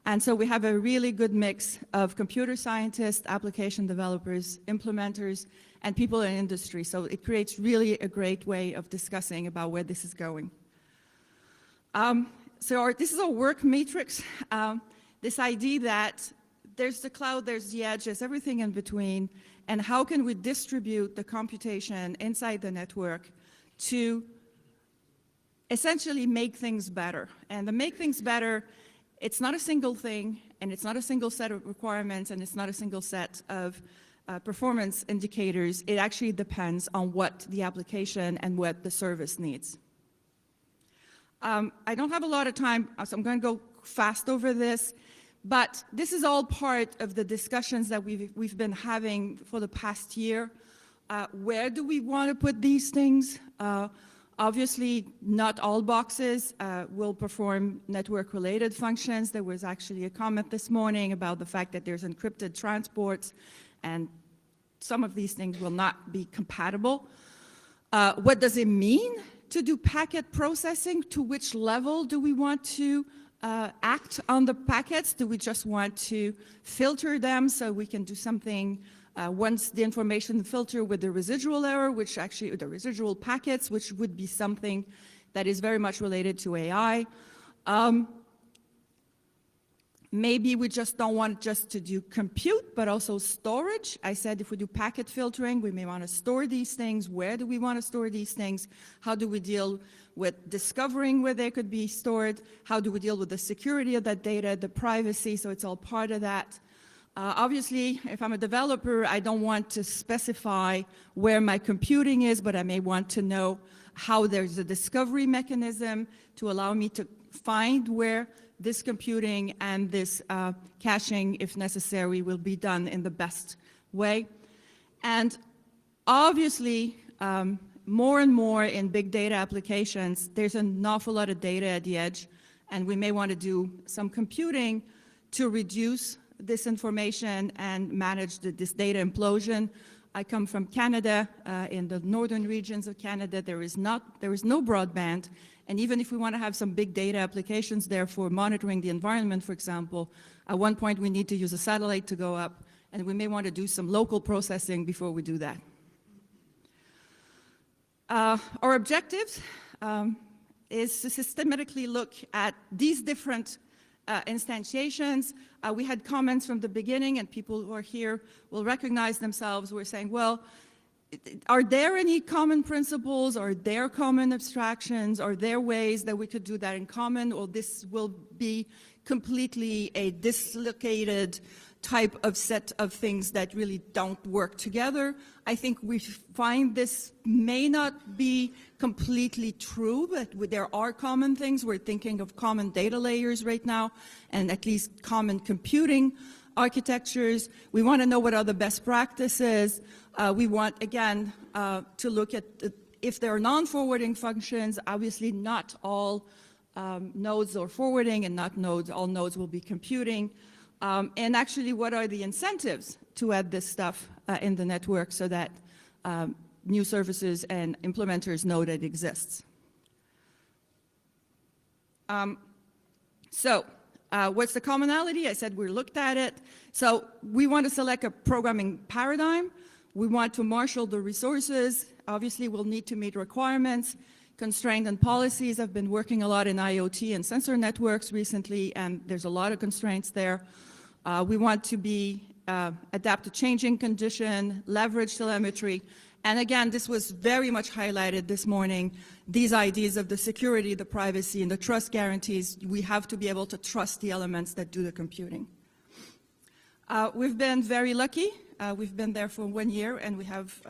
And so we have a really good mix of computer scientists, application developers, implementers, and people in industry. So it creates really a great way of discussing about where this is going. This is our work matrix. This idea that there's the cloud, there's the edge, there's everything in between, and how can we distribute the computation inside the network to essentially make things better. And to make things better, it's not a single thing, and it's not a single set of requirements, and it's not a single set of performance indicators. It actually depends on what the application and what the service needs. I don't have a lot of time, so I'm going to go fast over this, but this is all part of the discussions that we've been having for the past year. Where do we want to put these things? Obviously, not all boxes will perform network-related functions. There was actually a comment this morning about the fact that there's encrypted transports, and some of these things will not be compatible. What does it mean to do packet processing? To which level do we want to act on the packets? Do we just want to filter them so we can do something once the information filter with the residual error, which actually, the residual packets, which would be something that is very much related to AI. Maybe we just don't want just to do compute, but also storage. I said if we do packet filtering, we may want to store these things. Where do we want to store these things? How do we deal with discovering where they could be stored? How do we deal with the security of that data, the privacy? So it's all part of that. Obviously, if I'm a developer, I don't want to specify where my computing is, but I may want to know how there's a discovery mechanism to allow me to find where this computing and this caching, if necessary, will be done in the best way. And obviously, more and more in big data applications, there's an awful lot of data at the edge, and we may want to do some computing to reduce this information and manage this data implosion. I come from Canada. In the northern regions of Canada, there is no broadband. And even if we want to have some big data applications there for monitoring the environment, for example, at one point we need to use a satellite to go up, and we may want to do some local processing before we do that. Our objectives is to systematically look at these different instantiations. We had comments from the beginning, and people who are here will recognize themselves. We're saying, well, are there any common principles? Are there common abstractions? Are there ways that we could do that in common? Or this will be completely a dislocated type of set of things that really don't work together. I think we find this may not be completely true, but there are common things. We're thinking of common data layers right now, and at least common computing architectures. We want to know what are the best practices. We want, again, to look at if there are non-forwarding functions. Obviously, not all nodes are forwarding, and not all nodes will be computing. And actually, what are the incentives to add this stuff in the network so that new services and implementers know that it exists? What's the commonality? I said we looked at it. So we want to select a programming paradigm. We want to marshal the resources. Obviously, we'll need to meet requirements. Constraint and policies. I've been working a lot in IoT and sensor networks recently, and there's a lot of constraints there. We want to adapt to changing condition, leverage telemetry. And again, this was very much highlighted this morning, these ideas of the security, the privacy, and the trust guarantees. We have to be able to trust the elements that do the computing. We've been very lucky. We've been there for 1 year, and we have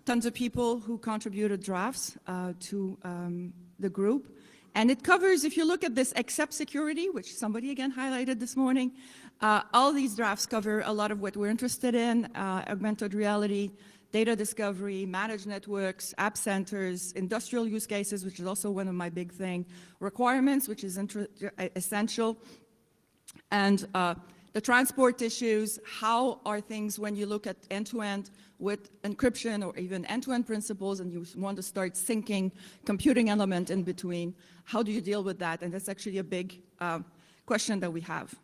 tons of people who contributed drafts to the group. And it covers, if you look at this, except security, which somebody again highlighted this morning, all these drafts cover a lot of what we're interested in, augmented reality, data discovery, managed networks, app centers, industrial use cases, which is also one of my big things, requirements, which is essential, and the transport issues. How are things when you look at end-to-end with encryption or even end-to-end principles and you want to start syncing computing element in between? How do you deal with that? And that's actually a big question that we have.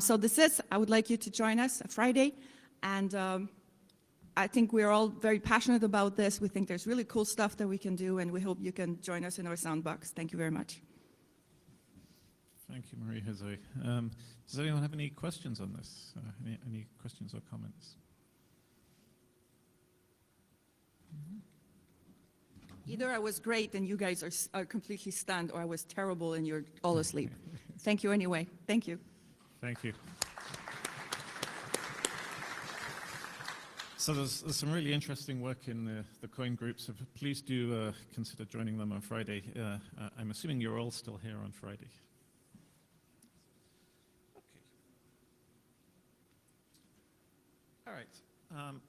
So this is, I would like you to join us Friday. And I think we're all very passionate about this. We think there's really cool stuff that we can do, and we hope you can join us in our soundbox. Thank you very much. Thank you, Marie-José. Does anyone have any questions on this? Any questions or comments? Either I was great and you guys are completely stunned, or I was terrible and you're all asleep. Thank you anyway. Thank you. Thank you. So there's some really interesting work in the COIN group, so please do consider joining them on Friday. I'm assuming you're all still here on Friday. Okay. All right.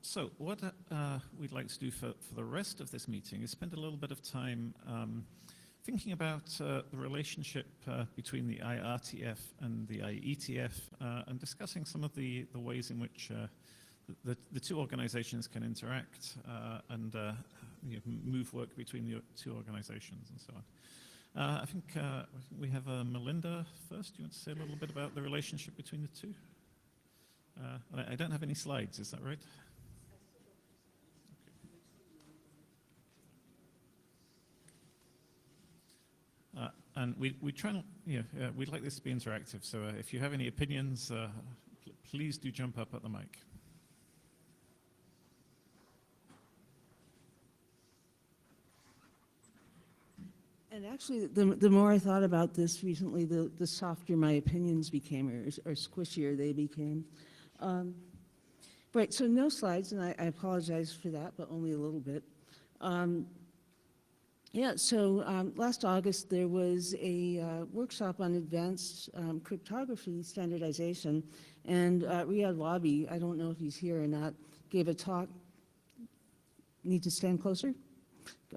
So what we'd like to do for the rest of this meeting is spend a little bit of time thinking about the relationship between the IRTF and the IETF and discussing some of the ways in which the two organizations can interact and move work between the two organizations and so on. I think we have Melinda first. Do you want to say a little bit about the relationship between the two? I don't have any slides, is that right? Okay. And we try not, we'd like this to be interactive, so if you have any opinions, please do jump up at the mic. And actually, the more I thought about this recently, the softer my opinions became, or squishier they became. Right, so no slides, and I apologize for that, but only a little bit. Last August there was a workshop on advanced cryptography standardization, and Riyad Wabi, I don't know if he's here or not, gave a talk. Need to stand closer?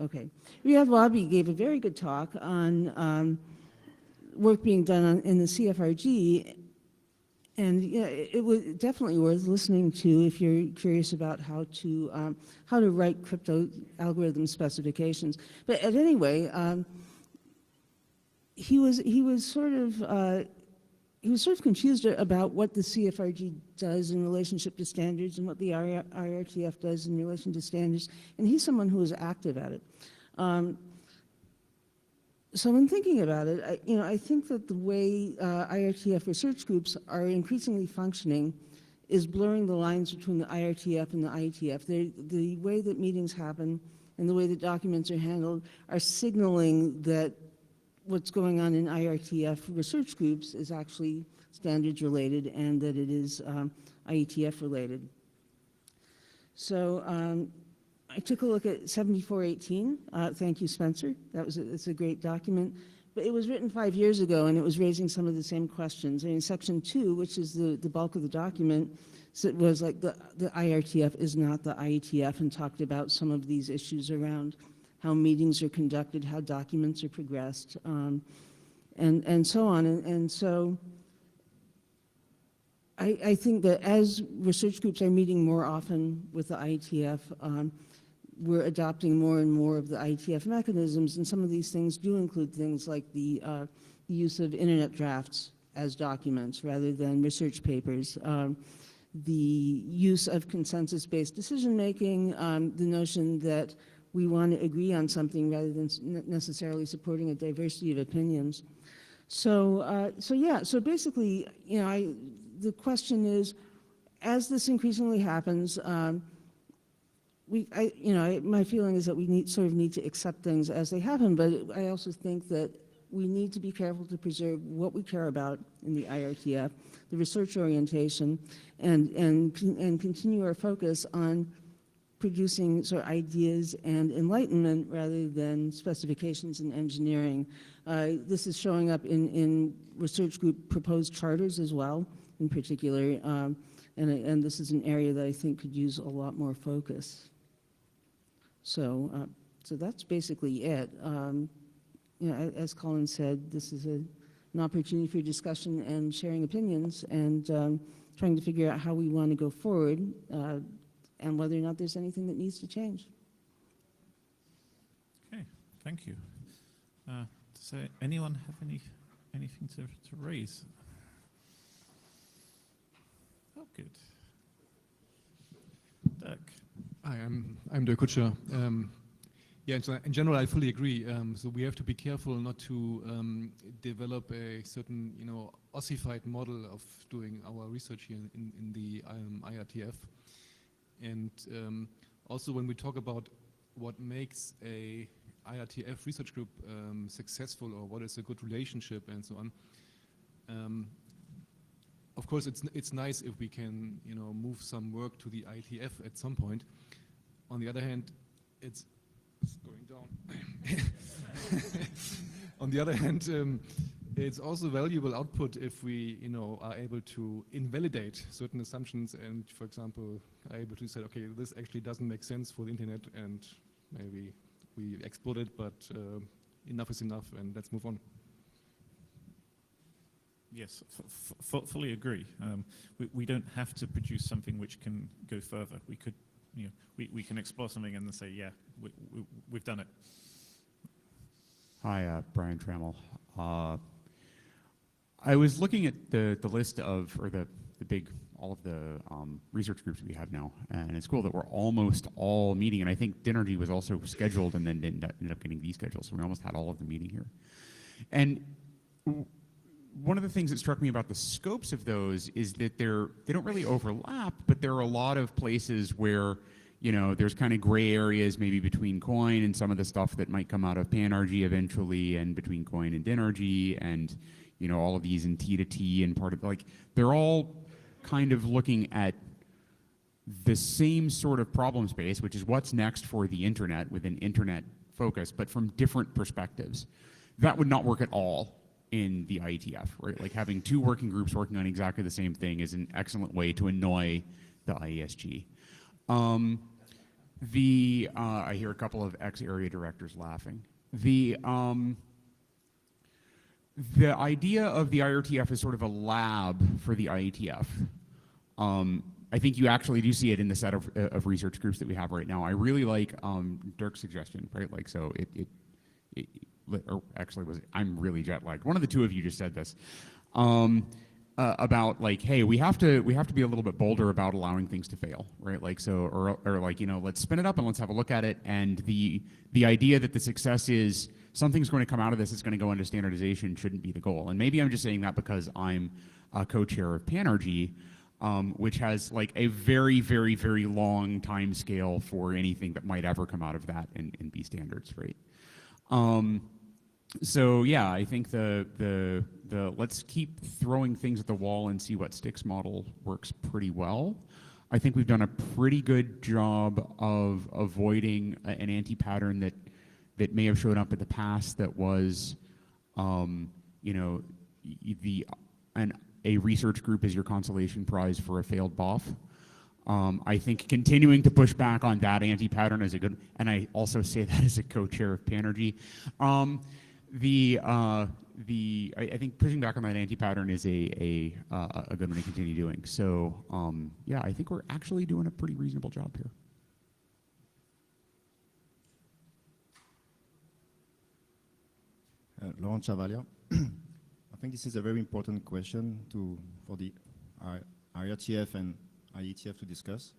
Okay. Riyad Wabi gave a very good talk on work being done in the CFRG, and it was definitely worth listening to if you're curious about how to write crypto algorithm specifications. But anyway, he was sort of confused about what the CFRG does in relationship to standards and what the IRTF does in relation to standards, and he's someone who is active at it. So when thinking about it, I think that the way IRTF research groups are increasingly functioning is blurring the lines between the IRTF and the IETF. The way that meetings happen and the way that documents are handled are signaling that what's going on in IRTF research groups is actually standards related and that it is IETF related. So I took a look at 7418. Thank you, Spencer. It's a great document. But it was written 5 years ago, and it was raising some of the same questions. I mean, Section 2, which is the bulk of the document, so it was like the IRTF is not the IETF, and talked about some of these issues around how meetings are conducted, how documents are progressed, and so on. And so I think that as research groups are meeting more often with the IETF, we're adopting more and more of the IETF mechanisms, and some of these things do include things like the use of internet drafts as documents rather than research papers, the use of consensus-based decision-making, the notion that we want to agree on something rather than necessarily supporting a diversity of opinions. So basically, the question is, as this increasingly happens, my feeling is that we need to accept things as they happen, but I also think that we need to be careful to preserve what we care about in the IRTF, the research orientation, and continue our focus on producing sort of ideas and enlightenment rather than specifications and engineering. This is showing up in research group proposed charters as well, in particular, and this is an area that I think could use a lot more focus. So that's basically it. As Colin said, this is an opportunity for discussion and sharing opinions and trying to figure out how we want to go forward and whether or not there's anything that needs to change. Okay, thank you. Does anyone have anything to raise? Oh, good. Dirk. Hi, I'm Dirk Kutscher. Yeah, in general, I fully agree. So we have to be careful not to develop a certain, ossified model of doing our research here in the IRTF. And also, when we talk about what makes a IRTF research group successful, or what is a good relationship, and so on. Of course, it's nice if we can, move some work to the IETF at some point. On the other hand, it's going down. On the other hand, it's also valuable output if we, are able to invalidate certain assumptions and, for example, are able to say, okay, this actually doesn't make sense for the internet, and maybe we explode it, but enough is enough, and let's move on. Yes, fully agree. We don't have to produce something which can go further. We could, we can explore something and then say, yeah, we've done it. Hi, Brian Trammell. I was looking at the list of, or the big, all of the research groups we have now, and it's cool that we're almost all meeting, and I think Dinergy was also scheduled and then ended up getting descheduled, so we almost had all of the meeting here. And one of the things that struck me about the scopes of those is that they don't really overlap, but there are a lot of places where, there's kind of gray areas maybe between COIN and some of the stuff that might come out of PanRG eventually, and between COIN and DINRG, and, all of these in T to T, and part of, they're all kind of looking at the same sort of problem space, which is what's next for the internet with an internet focus, but from different perspectives. That would not work at all in the IETF, right? Like having two working groups working on exactly the same thing is an excellent way to annoy the IESG. I hear a couple of ex-area directors laughing. The idea of the IRTF as sort of a lab for the IETF, I think you actually do see it in the set of research groups that we have right now. I really like Dirk's suggestion, right? Like, so or actually I'm really jet lagged. One of the two of you just said this about like, hey, we have to be a little bit bolder about allowing things to fail, right? Like, so, or like, let's spin it up and let's have a look at it. And the idea that the success is something's going to come out of this, it's going to go into standardization, shouldn't be the goal. And maybe I'm just saying that because I'm a co-chair of PanRG, which has like a very, very, very long time scale for anything that might ever come out of that and be standards, right? So yeah, I think the let's keep throwing things at the wall and see what sticks model works pretty well. I think we've done a pretty good job of avoiding an anti-pattern that may have shown up in the past that was, you know, a research group is your consolation prize for a failed BOF. I think continuing to push back on that anti-pattern is a good, and I also say that as a co-chair of Panergy. I think pushing back on that anti-pattern is a good one to continue doing. So yeah, I think we're actually doing a pretty reasonable job here. Laurent Chavalia. I think this is a very important question for the IRTF and IETF to discuss.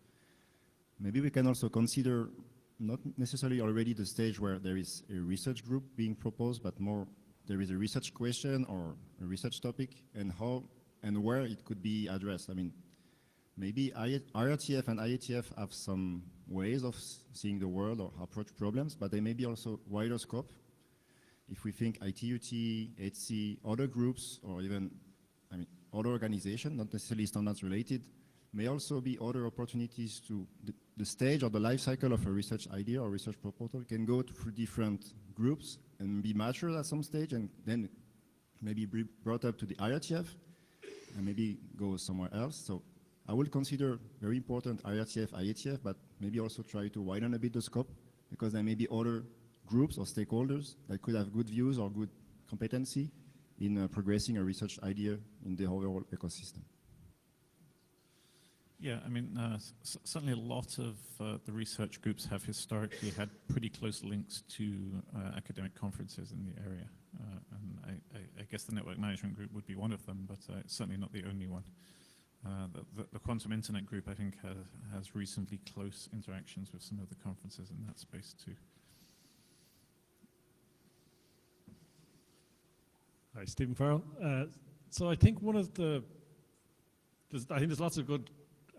Maybe we can also consider not necessarily already the stage where there is a research group being proposed, but more there is a research question or a research topic and how and where it could be addressed. I mean, maybe IRTF and IETF have some ways of seeing the world or approach problems, but they may be also wider scope. If we think ITUT, HC, other groups, or even, I mean, other organizations, not necessarily standards related, may also be other opportunities to the stage or the life cycle of a research idea or research proposal can go through different groups and be matured at some stage and then maybe be brought up to the IRTF and maybe go somewhere else. So I will consider very important IRTF, IETF, but maybe also try to widen a bit the scope because there may be other groups or stakeholders that could have good views or good competency in progressing a research idea in the overall ecosystem. Yeah, I mean, certainly a lot of the research groups have historically had pretty close links to academic conferences in the area. And I guess the network management group would be one of them, but it's certainly not the only one. The quantum internet group, I think, has reasonably close interactions with some of the conferences in that space too. Hi, Stephen Farrell. So I think one of I think there's lots of good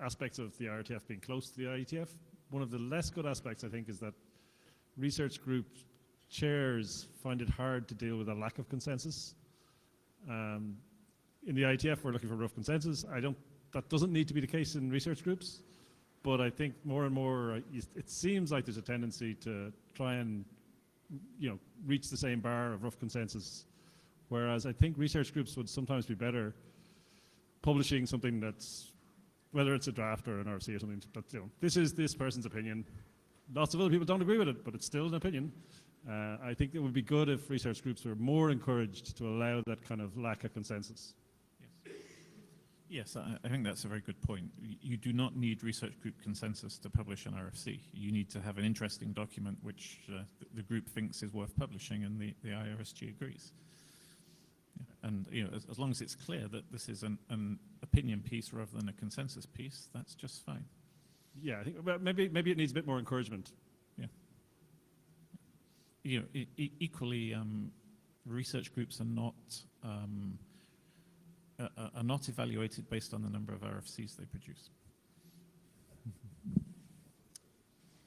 aspects of the IRTF being close to the IETF. One of the less good aspects, I think, is that research group chairs find it hard to deal with a lack of consensus. In the IETF, we're looking for rough consensus. That doesn't need to be the case in research groups, but I think more and more, it seems like there's a tendency to try and, you know, reach the same bar of rough consensus. Whereas I think research groups would sometimes be better publishing something that's, whether it's a draft or an RFC or something, that, you know, this is this person's opinion. Lots of other people don't agree with it, but it's still an opinion. I think it would be good if research groups were more encouraged to allow that kind of lack of consensus. Yes, I think that's a very good point. You do not need research group consensus to publish an RFC. You need to have an interesting document which the group thinks is worth publishing and the IRSG agrees. And you know, as long as it's clear that this is an opinion piece rather than a consensus piece, that's just fine. Yeah, I think maybe it needs a bit more encouragement. Yeah. You know, equally, research groups are not evaluated based on the number of RFCs they produce.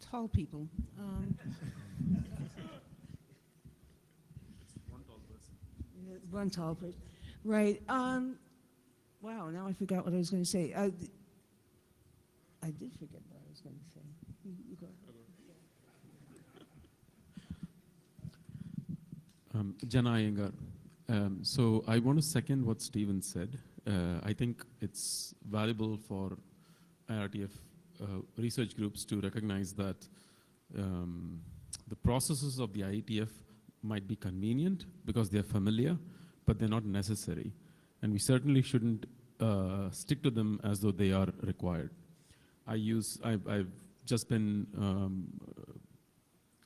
Tall people. One tall person. Right. Wow, now I forgot what I was going to say. I did forget what I was going to say. You go ahead. Jenna Iyengar. So I want to second what Stephen said. I think it's valuable for IRTF research groups to recognize that the processes of the IETF might be convenient because they're familiar, but they're not necessary. And we certainly shouldn't stick to them as though they are required. I've just been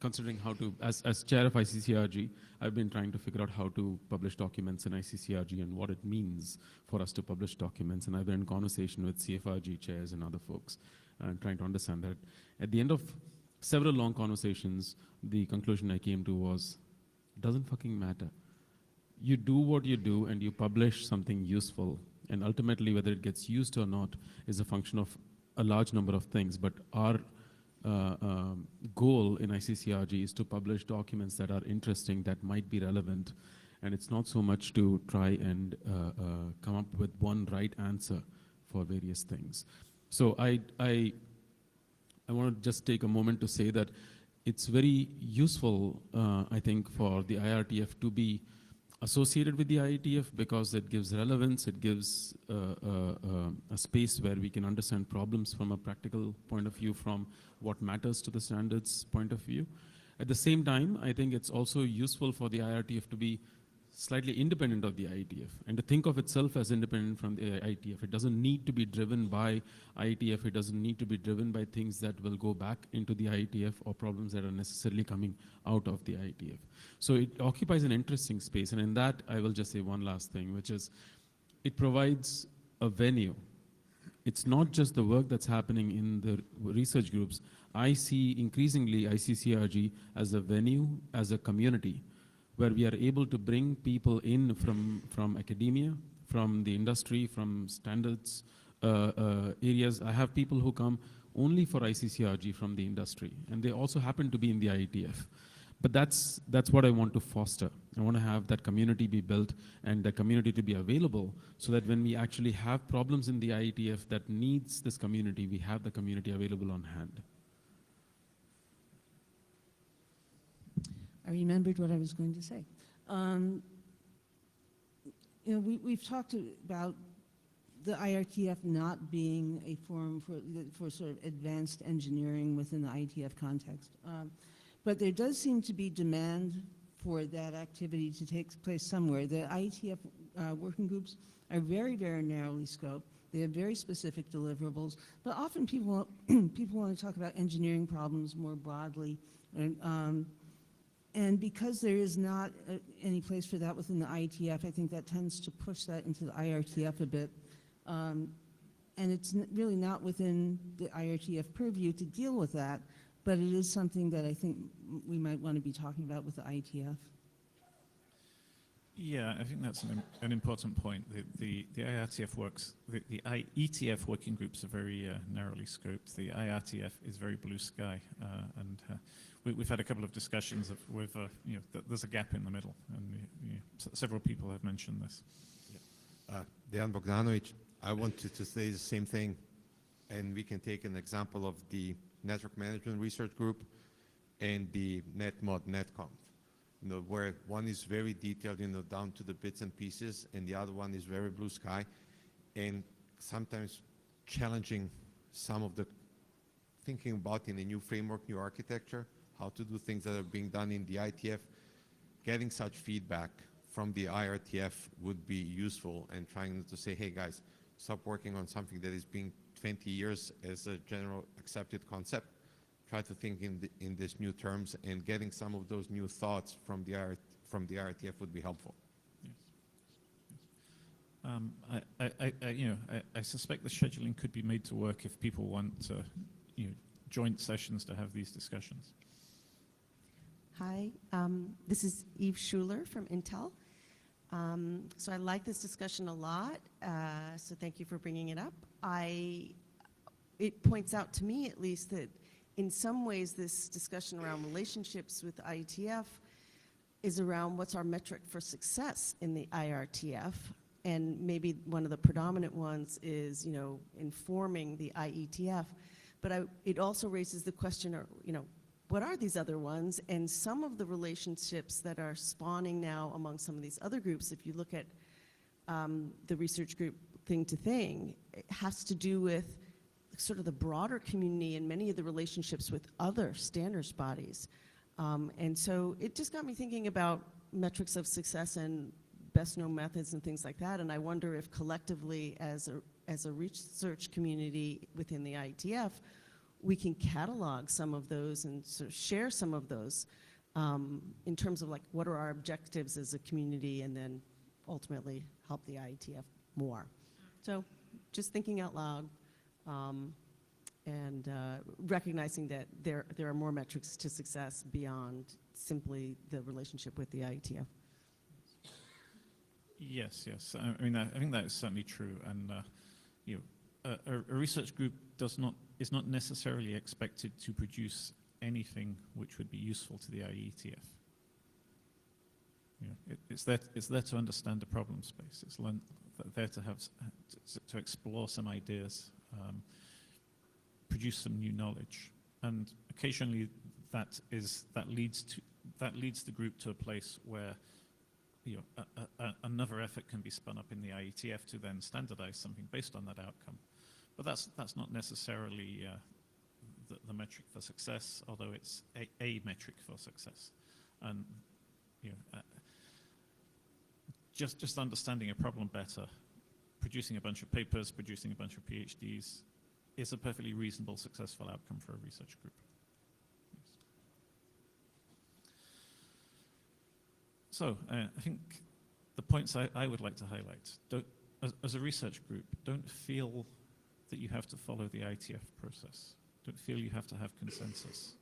considering how to, as chair of ICCRG, I've been trying to figure out how to publish documents in ICCRG and what it means for us to publish documents. And I've been in conversation with CFRG chairs and other folks and trying to understand that. At the end of several long conversations, the conclusion I came to was, doesn't fucking matter. You do what you do and you publish something useful. And ultimately, whether it gets used or not is a function of a large number of things. But our goal in ICCRG is to publish documents that are interesting, that might be relevant, and it's not so much to try and come up with one right answer for various things. So I want to just take a moment to say that it's very useful, I think, for the IRTF to be associated with the IETF because it gives relevance, it gives a space where we can understand problems from a practical point of view, from what matters to the standards point of view. At the same time, I think it's also useful for the IRTF to be slightly independent of the IETF and to think of itself as independent from the IETF. It doesn't need to be driven by IETF. It doesn't need to be driven by things that will go back into the IETF or problems that are necessarily coming out of the IETF. So it occupies an interesting space. And in that, I will just say one last thing, which is it provides a venue. It's not just the work that's happening in the research groups. I see increasingly ICCRG as a venue, as a community, where we are able to bring people in from academia, from the industry, from standards areas. I have people who come only for ICCRG from the industry, and they also happen to be in the IETF. But that's what I want to foster. I want to have that community be built and the community to be available so that when we actually have problems in the IETF that needs this community, we have the community available on hand. I remembered what I was going to say. You know, we've talked about the IRTF not being a forum for sort of advanced engineering within the IETF context. But there does seem to be demand for that activity to take place somewhere. The IETF working groups are very, very narrowly scoped. They have very specific deliverables, but often people want to talk about engineering problems more broadly. And because there is not any place for that within the IETF, I think that tends to push that into the IRTF a bit. And it's really not within the IRTF purview to deal with that, but it is something that I think we might want to be talking about with the IETF. Yeah, I think that's an important point. The IRTF works, the IETF working groups are very narrowly scoped. The IRTF is very blue sky, and we've had a couple of discussions with, you know, there's a gap in the middle, and several people have mentioned this. Dejan Bogdanovic, I wanted to say the same thing, and we can take an example of the Network Management Research Group and the NetMod NetConf, you know, where one is very detailed, you know, down to the bits and pieces, and the other one is very blue sky, and sometimes challenging some of the thinking about in a new framework, new architecture, how to do things that are being done in the IETF. Getting such feedback from the IRTF would be useful, and trying to say, hey guys, stop working on something that is being 20 years as a general accepted concept. Try to think in these new terms, and getting some of those new thoughts from the IRTF would be helpful. Yes. I suspect the scheduling could be made to work if people want joint sessions to have these discussions. Hi, this is Eve Schuler from Intel. So I like this discussion a lot, so thank you for bringing it up. It points out to me, at least, that in some ways this discussion around relationships with IETF is around what's our metric for success in the IRTF, and maybe one of the predominant ones is, you know, informing the IETF, but it also raises the question, you know, what are these other ones? And some of the relationships that are spawning now among some of these other groups, if you look at the research group Thing to Thing, it has to do with sort of the broader community and many of the relationships with other standards bodies. And so it just got me thinking about metrics of success and best known methods and things like that. And I wonder if collectively as a research community within the IETF, we can catalog some of those and sort of share some of those in terms of like what are our objectives as a community, and then ultimately help the IETF more. So just thinking out loud and recognizing that there are more metrics to success beyond simply the relationship with the IETF. Yes, yes. I mean, I think that is certainly true, and a research group is not necessarily expected to produce anything which would be useful to the IETF. You know, it's there to understand the problem space. It's there to have to explore some ideas, produce some new knowledge, and occasionally that leads the group to a place where, you know, another effort can be spun up in the IETF to then standardize something based on that outcome. But that's not necessarily the metric for success, although it's a metric for success. And you know, just understanding a problem better, producing a bunch of papers, producing a bunch of PhDs, is a perfectly reasonable, successful outcome for a research group. Yes. So I think the points I would like to highlight, as a research group, don't feel that you have to follow the IETF process. Don't feel you have to have consensus.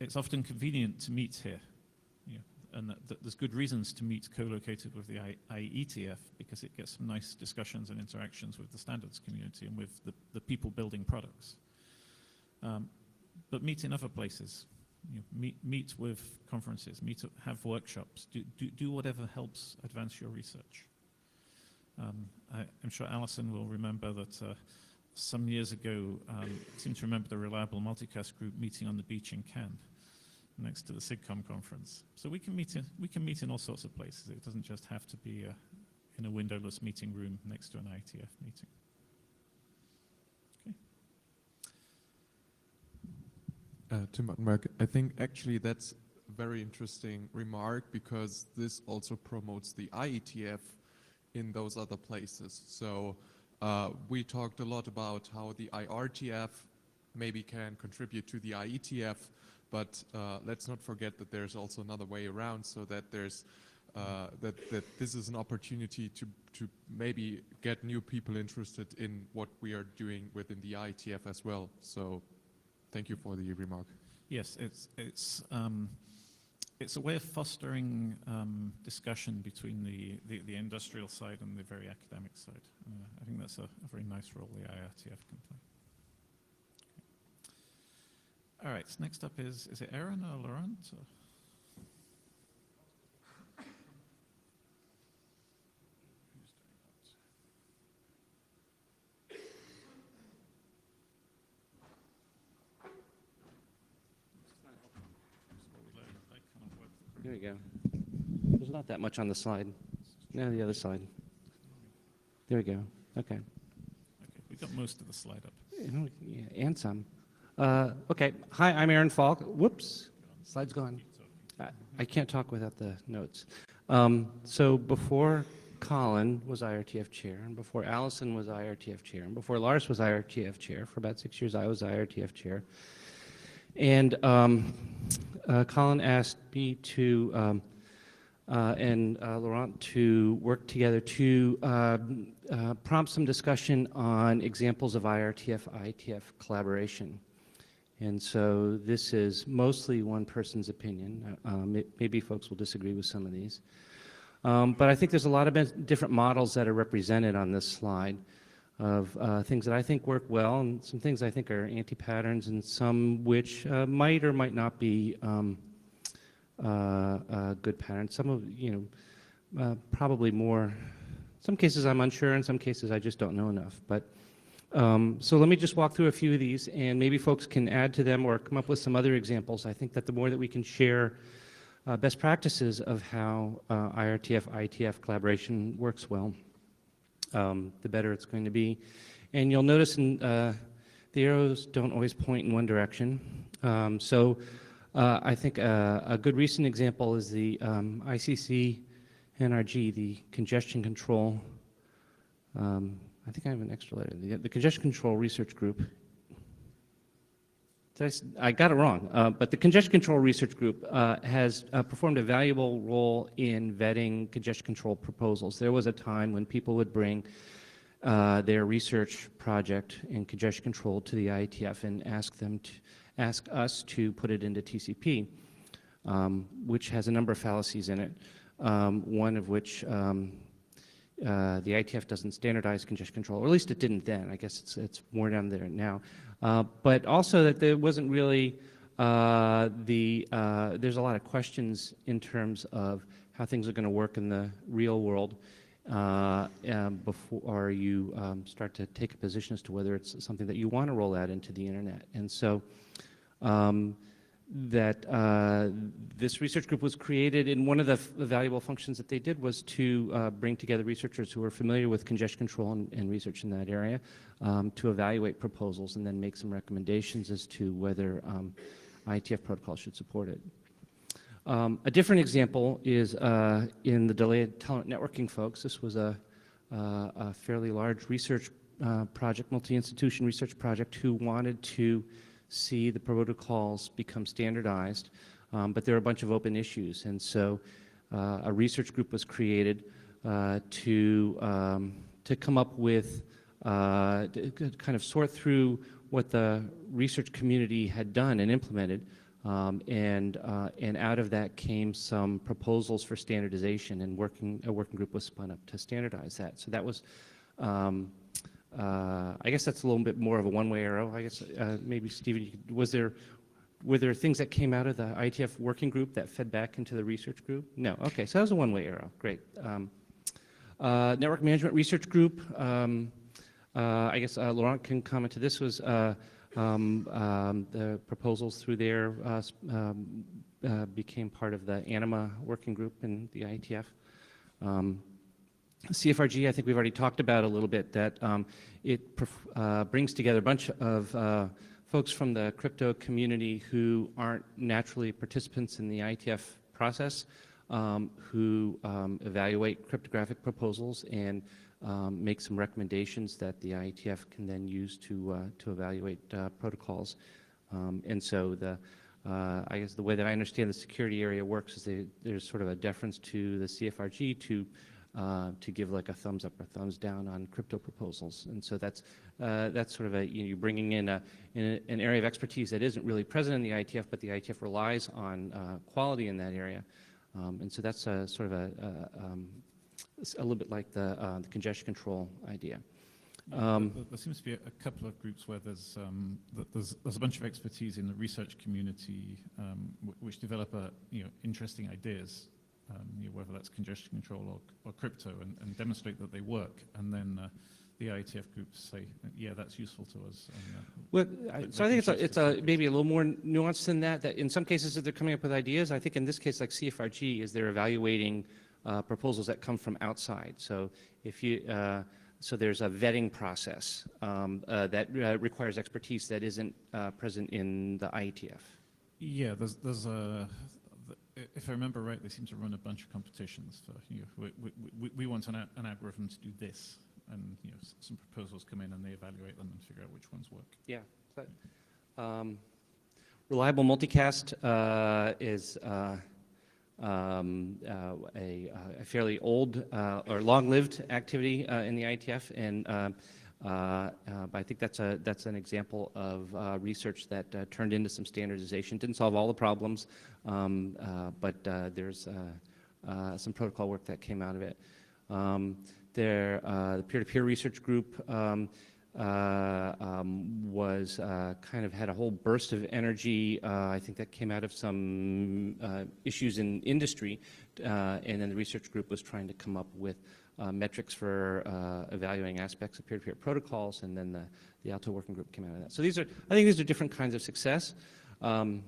It's often convenient to meet here, you know, and there's good reasons to meet co-located with the IETF because it gets some nice discussions and interactions with the standards community and with the people building products. But meet in other places. You know, meet with conferences, have workshops, do whatever helps advance your research. I'm sure Alison will remember that some years ago, I seem to remember the Reliable Multicast group meeting on the beach in Cannes, next to the SIGCOMM conference. So we can meet in all sorts of places. It doesn't just have to be in a windowless meeting room next to an IETF meeting. Okay. Tim Buttenberg, I think actually that's a very interesting remark because this also promotes the IETF in those other places. So we talked a lot about how the IRTF maybe can contribute to the IETF, but let's not forget that there's also another way around, so that there's that this is an opportunity to maybe get new people interested in what we are doing within the IETF as well. So thank you for the remark. Yes, it's a way of fostering discussion between the industrial side and the very academic side. I think that's a very nice role the IRTF can play. Okay. All right, next up is it Aaron or Laurent? Or? There you go. There's not that much on the slide. No, the other side. There we go. Okay. Okay, we got most of the slide up. Yeah, and some. Okay. Hi, I'm Aaron Falk. Whoops. Slide's gone. I can't talk without the notes. So before Colin was IRTF chair, and before Allison was IRTF chair, and before Lars was IRTF chair, for about 6 years I was IRTF chair. And Colin asked me to and Laurent to work together to prompt some discussion on examples of IRTF-IETF collaboration. And so this is mostly one person's opinion. Maybe folks will disagree with some of these. But I think there's a lot of different models that are represented on this slide of things that I think work well and some things I think are anti-patterns and some which might or might not be good patterns. Some of, you know, probably more, some cases I'm unsure, in some cases I just don't know enough. But so let me just walk through a few of these and maybe folks can add to them or come up with some other examples. I think that the more that we can share best practices of how IRTF-IETF collaboration works well, the better it's going to be. And you'll notice the arrows don't always point in one direction. I think a good recent example is the ICC NRG, the congestion control. I think I have an extra letter. The congestion control research group. I got it wrong, but the congestion control research group has performed a valuable role in vetting congestion control proposals. There was a time when people would bring their research project in congestion control to the IETF and ask us to put it into TCP, which has a number of fallacies in it. One of which the IETF doesn't standardize congestion control, or at least it didn't then. I guess it's more down there now. But also that there wasn't really there's a lot of questions in terms of how things are going to work in the real world before you start to take a position as to whether it's something that you want to roll out into the internet. And so this research group was created, and one of the valuable functions that they did was to bring together researchers who are familiar with congestion control and research in that area to evaluate proposals and then make some recommendations as to whether IETF protocol should support it. A different example is in the delayed tolerant networking folks. This was a fairly large research project, multi-institution research project, who wanted to see the protocols become standardized, but there are a bunch of open issues. And so a research group was created to come up with, to kind of sort through what the research community had done and implemented. And out of that came some proposals for standardization, and a working group was spun up to standardize that. So that was, I guess that's a little bit more of a one-way arrow. I guess maybe Stephen, were there things that came out of the IETF working group that fed back into the research group? No. Okay, so that was a one-way arrow. Great. Network management research group. I guess Laurent can comment to this. Was the proposals through there became part of the ANIMA working group in the IETF. CFRG, I think we've already talked about a little bit, that it brings together a bunch of folks from the crypto community who aren't naturally participants in the IETF process, who evaluate cryptographic proposals and make some recommendations that the IETF can then use to evaluate protocols. And so I guess the way that I understand the security area works is there's sort of a deference to the CFRG to give like a thumbs up or thumbs down on crypto proposals. And so that's sort of you're bringing in an area of expertise that isn't really present in the IETF, but the IETF relies on quality in that area. And so that's sort of a little bit like the congestion control idea. There seems to be a couple of groups where there's a bunch of expertise in the research community which develop interesting ideas, whether that's congestion control or crypto, and demonstrate that they work, and then the IETF groups say, yeah, that's useful to us. And, so I think it's maybe a little more nuanced than that. That in some cases, if they're coming up with ideas, I think in this case, like CFRG, is they're evaluating proposals that come from outside. So if you so there's a vetting process that requires expertise that isn't present in the IETF. Yeah, there's a. If I remember right, they seem to run a bunch of competitions for, we want an algorithm to do this, and some proposals come in and they evaluate them and figure out which ones work. Yeah. Reliable multicast is a fairly old or long-lived activity in the IETF, and I think that's an example of research that turned into some standardization. Didn't solve all the problems, but there's some protocol work that came out of it. The peer-to-peer research group was kind of had a whole burst of energy. I think that came out of some issues in industry, and then the research group was trying to come up with metrics for evaluating aspects of peer-to-peer protocols, and then the Alto working group came out of that. So I think these are different kinds of success. Let me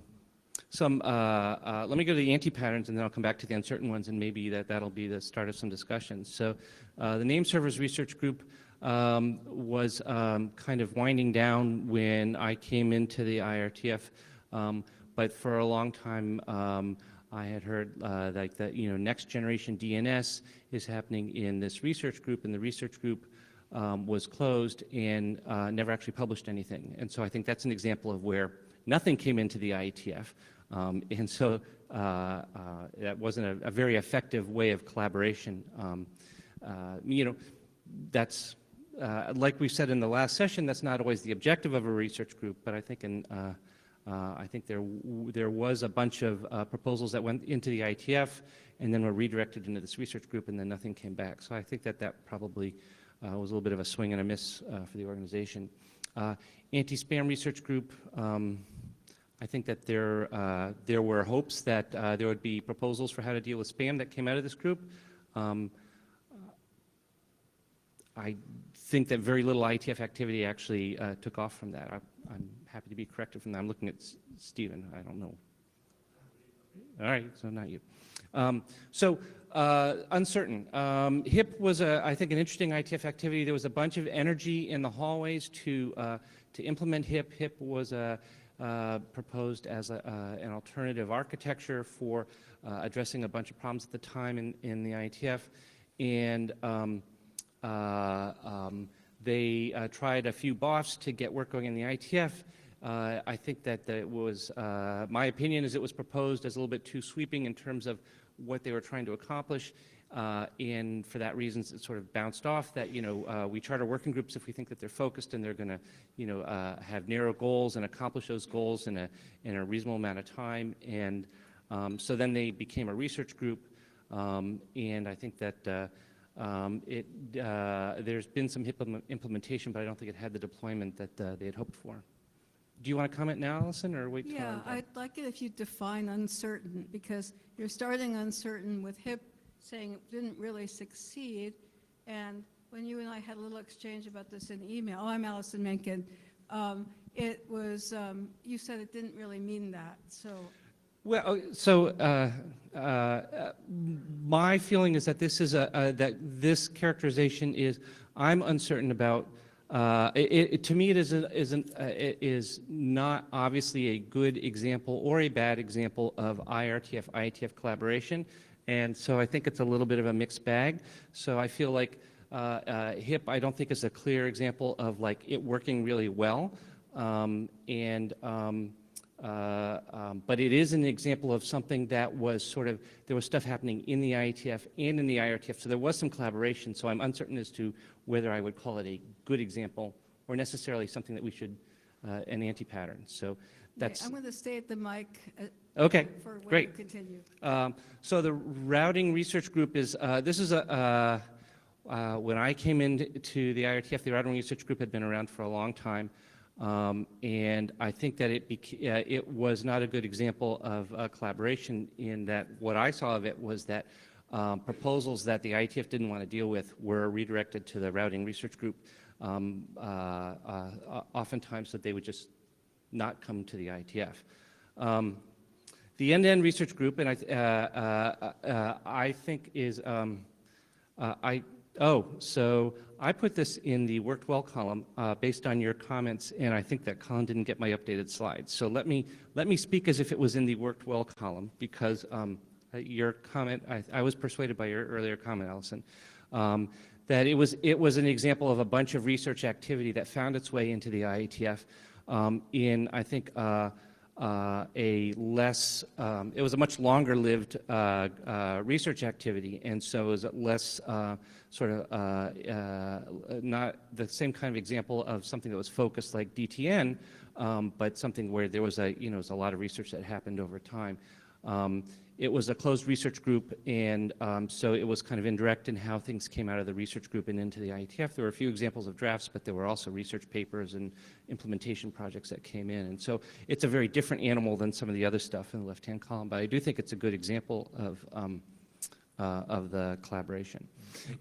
go to the anti-patterns, and then I'll come back to the uncertain ones, and maybe that'll be the start of some discussions. So the name servers research group was kind of winding down when I came into the IRTF, but for a long time I had heard like that next generation DNS is happening in this research group, and the research group was closed and never actually published anything. And so I think that's an example of where nothing came into the IETF, and so that wasn't a very effective way of collaboration. That's like we said in the last session, that's not always the objective of a research group, but I think there was a bunch of proposals that went into the IETF, and then were redirected into this research group, and then nothing came back. So I think that that probably was a little bit of a swing and a miss for the organization. Anti-spam research group, I think that there were hopes that there would be proposals for how to deal with spam that came out of this group. I think that very little IETF activity actually took off from that. I'm happy to be corrected from that. I'm looking at Stephen. I don't know. All right, so not you. Uncertain. HIP was, I think, an interesting IETF activity. There was a bunch of energy in the hallways to implement HIP. HIP was proposed as an alternative architecture for addressing a bunch of problems at the time in the IETF. And they tried a few BOFs to get work going in the IETF. I think that it was, my opinion is it was proposed as a little bit too sweeping in terms of what they were trying to accomplish. And for that reason, it sort of bounced off that, we charter working groups if we think that they're focused and they're going to, have narrow goals and accomplish those goals in a reasonable amount of time. And so then they became a research group. And I think that there's been some HIP implementation, but I don't think it had the deployment that they had hoped for. Do you want to comment now, Allison, or wait till Yeah, I'd like it if you define uncertain, because you're starting uncertain with HIP saying it didn't really succeed. And when you and I had a little exchange about this in email, I'm Allison Menken, it was, you said it didn't really mean that, so. Well, my feeling is that this is that this characterization is, I'm uncertain about. To me, it is not obviously a good example or a bad example of IRTF IETF collaboration, and so I think it's a little bit of a mixed bag. So I feel like HIP, I don't think is a clear example of like it working really well, but it is an example of something that was sort of, there was stuff happening in the IETF and in the IRTF, so there was some collaboration, so I'm uncertain as to whether I would call it a good example or necessarily something that we should, an anti-pattern. So that's... Okay, I'm going to stay at the mic okay, for when great. you continue. So the routing research group is, this is a, when I came into the IRTF, the routing research group had been around for a long time. And I think that it was not a good example of collaboration in that what I saw of it was that proposals that the IETF didn't want to deal with were redirected to the routing research group, oftentimes that they would just not come to the IETF. The end-to-end research group, and I think is, so I put this in the worked well column based on your comments, and I think that Colin didn't get my updated slides. So let me speak as if it was in the worked well column, because your comment, I was persuaded by your earlier comment, Allison, that it was an example of a bunch of research activity that found its way into the IETF in, I think, a less, it was a much longer lived research activity, and so it was less sort of not the same kind of example of something that was focused like DTN, but something where there was a, it was a lot of research that happened over time. It was a closed research group, and so it was kind of indirect in how things came out of the research group and into the IETF. There were a few examples of drafts, but there were also research papers and implementation projects that came in. And so it's a very different animal than some of the other stuff in the left-hand column, but I do think it's a good example of the collaboration.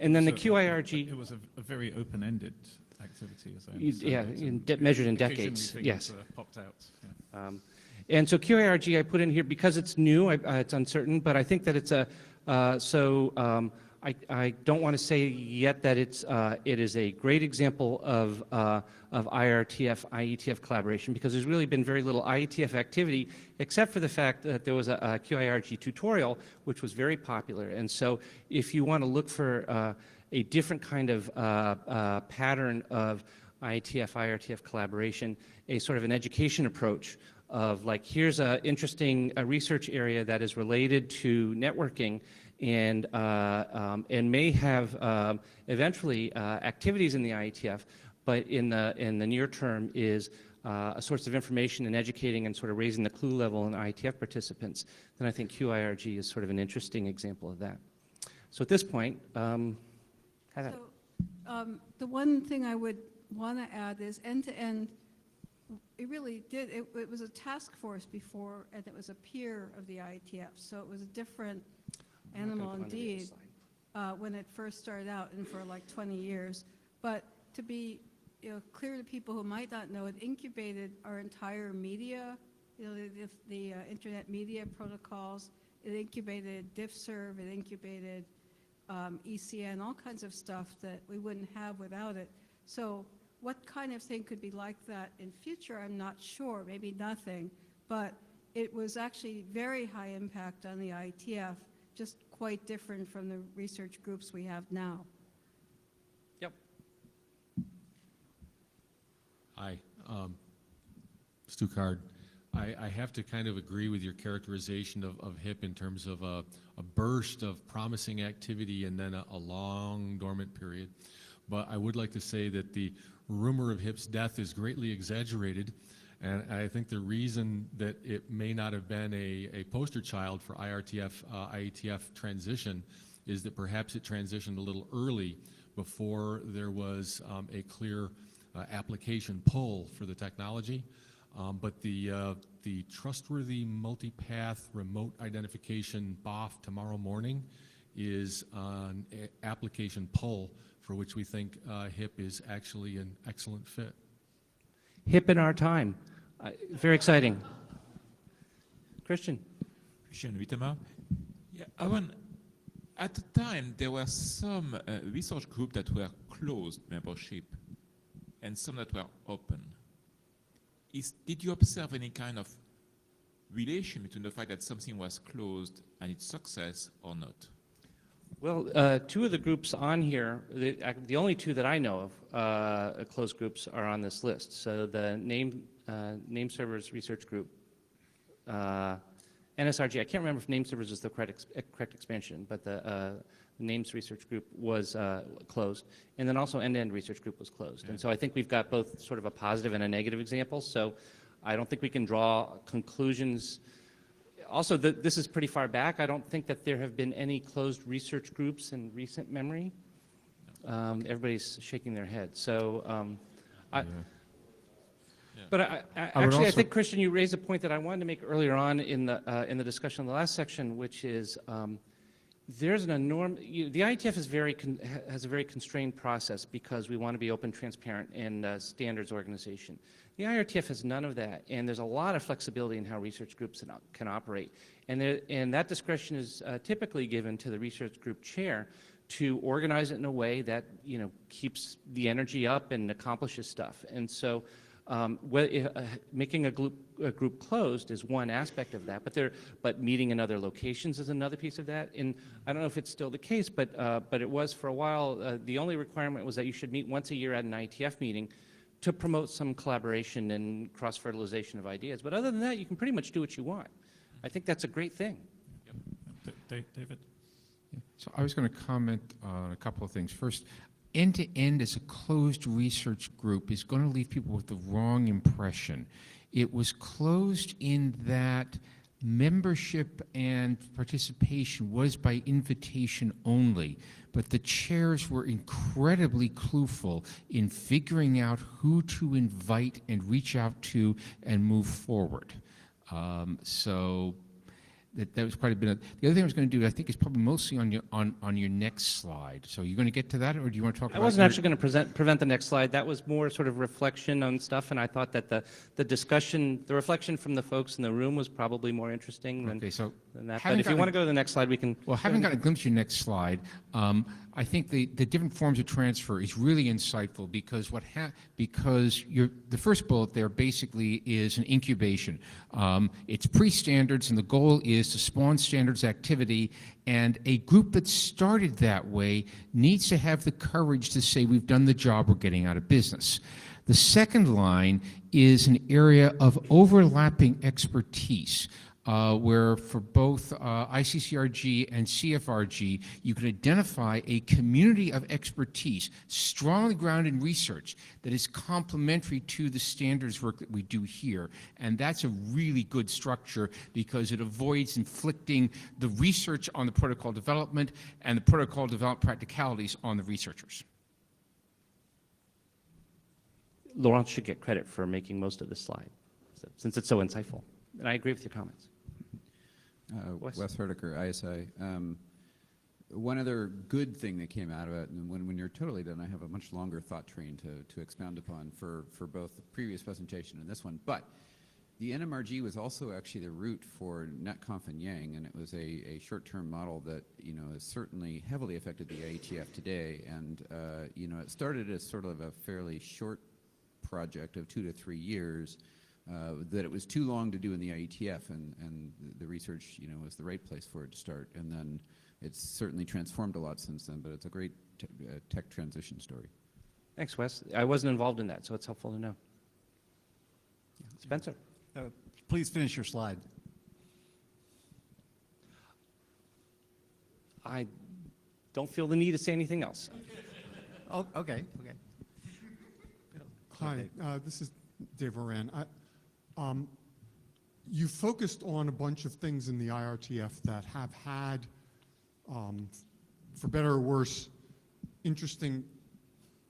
And then the QIRG... It was a very open-ended activity, as I understand. Yeah, measured in decades, yes. Popped out. Yeah. And so QIRG I put in here because it's new, it's uncertain, but I think that it's a, I don't want to say yet that it is a great example of IRTF, IETF collaboration, because there's really been very little IETF activity, except for the fact that there was a QIRG tutorial, which was very popular. And so if you want to look for a different kind of pattern of IETF, IRTF collaboration, a sort of an education approach, of like, here's an interesting research area that is related to networking and may have eventually activities in the IETF, but in the near term is a source of information and educating and sort of raising the clue level in IETF participants, then I think QIRG is sort of an interesting example of that. So at this point, The one thing I would want to add is end-to-end, it really did, it was a task force before, and it was a peer of the IETF, so it was a different animal indeed when it first started out and for like 20 years. But to be clear to people who might not know, it incubated our entire media, the internet media protocols. It incubated DiffServ, it incubated ECN, all kinds of stuff that we wouldn't have without it. So what kind of thing could be like that in future, I'm not sure, maybe nothing, but it was actually very high impact on the IETF, just quite different from the research groups we have now. Yep. Hi, Stu Card. I have to kind of agree with your characterization of HIP in terms of a burst of promising activity and then a long dormant period. But I would like to say that the rumor of HIP's death is greatly exaggerated, and I think the reason that it may not have been a poster child for IETF transition is that perhaps it transitioned a little early before there was a clear application pull for the technology. But the trustworthy multipath remote identification BOF tomorrow morning is an application pull for which we think HIP is actually an excellent fit. HIP in our time. Very exciting. Christian. Christian Wittemer. Yeah, at the time, there were some research groups that were closed membership and some that were open. Did you observe any kind of relation between the fact that something was closed and its success or not? Well, two of the groups on here, the only two that I know of, closed groups, are on this list. So the name servers research group, NSRG, I can't remember if name servers is the correct expansion, but the names research group was closed, and then also end-to-end research group was closed. And so I think we've got both sort of a positive and a negative example, so I don't think we can draw conclusions. Also, this is pretty far back. I don't think that there have been any closed research groups in recent memory. Everybody's shaking their head. So, but actually, I think, Christian, you raised a point that I wanted to make earlier on in the discussion in the last section, which is there's an enormous, the IETF has a very constrained process because we want to be open, transparent, and standards organization. The IRTF has none of that, and there's a lot of flexibility in how research groups can operate. And that discretion is typically given to the research group chair to organize it in a way that keeps the energy up and accomplishes stuff. And so making a group closed is one aspect of that, but meeting in other locations is another piece of that. And I don't know if it's still the case, but it was for a while. The only requirement was that you should meet once a year at an IETF meeting to promote some collaboration and cross-fertilization of ideas. But other than that, you can pretty much do what you want. I think that's a great thing. Yep. David? Yeah. So I was going to comment on a couple of things. First, end-to-end as a closed research group is going to leave people with the wrong impression. It was closed in that membership and participation was by invitation only, but the chairs were incredibly clueful in figuring out who to invite and reach out to and move forward. So that was quite a bit of, the other thing I was going to do, I think, is probably mostly on your next slide. So you're going to get to that, or do you want to talk about? I wasn't actually going to prevent the next slide. That was more sort of reflection on stuff, and I thought that the discussion, the reflection from the folks in the room was probably more interesting than that. But if you want to go to the next slide, we can. Well, having got a glimpse of your next slide, I think the different forms of transfer is really insightful because the first bullet there basically is an incubation. It's pre-standards, and the goal is to spawn standards activity, and a group that started that way needs to have the courage to say, we've done the job, we're getting out of business. The second line is an area of overlapping expertise. where for both ICCRG and CFRG, you can identify a community of expertise strongly grounded in research that is complementary to the standards work that we do here. And that's a really good structure because it avoids inflicting the research on the protocol development and the protocol development practicalities on the researchers. Laurent should get credit for making most of this slide, since it's so insightful. And I agree with your comments. Wes Herdeker, ISI. One other good thing that came out of it, and when you're totally done, I have a much longer thought train to expound upon for both the previous presentation and this one. But the NMRG was also actually the root for NetConf and Yang, and it was a short-term model that has certainly heavily affected the IETF today. And it started as sort of a fairly short project of 2 to 3 years. That it was too long to do in the IETF, and the research, was the right place for it to start. And then it's certainly transformed a lot since then, but it's a great tech transition story. Thanks, Wes. I wasn't involved in that, so it's helpful to know. Spencer. Please finish your slide. I don't feel the need to say anything else. Oh, okay. Hi, this is Dave Oran. You focused on a bunch of things in the IRTF that have had, for better or worse, interesting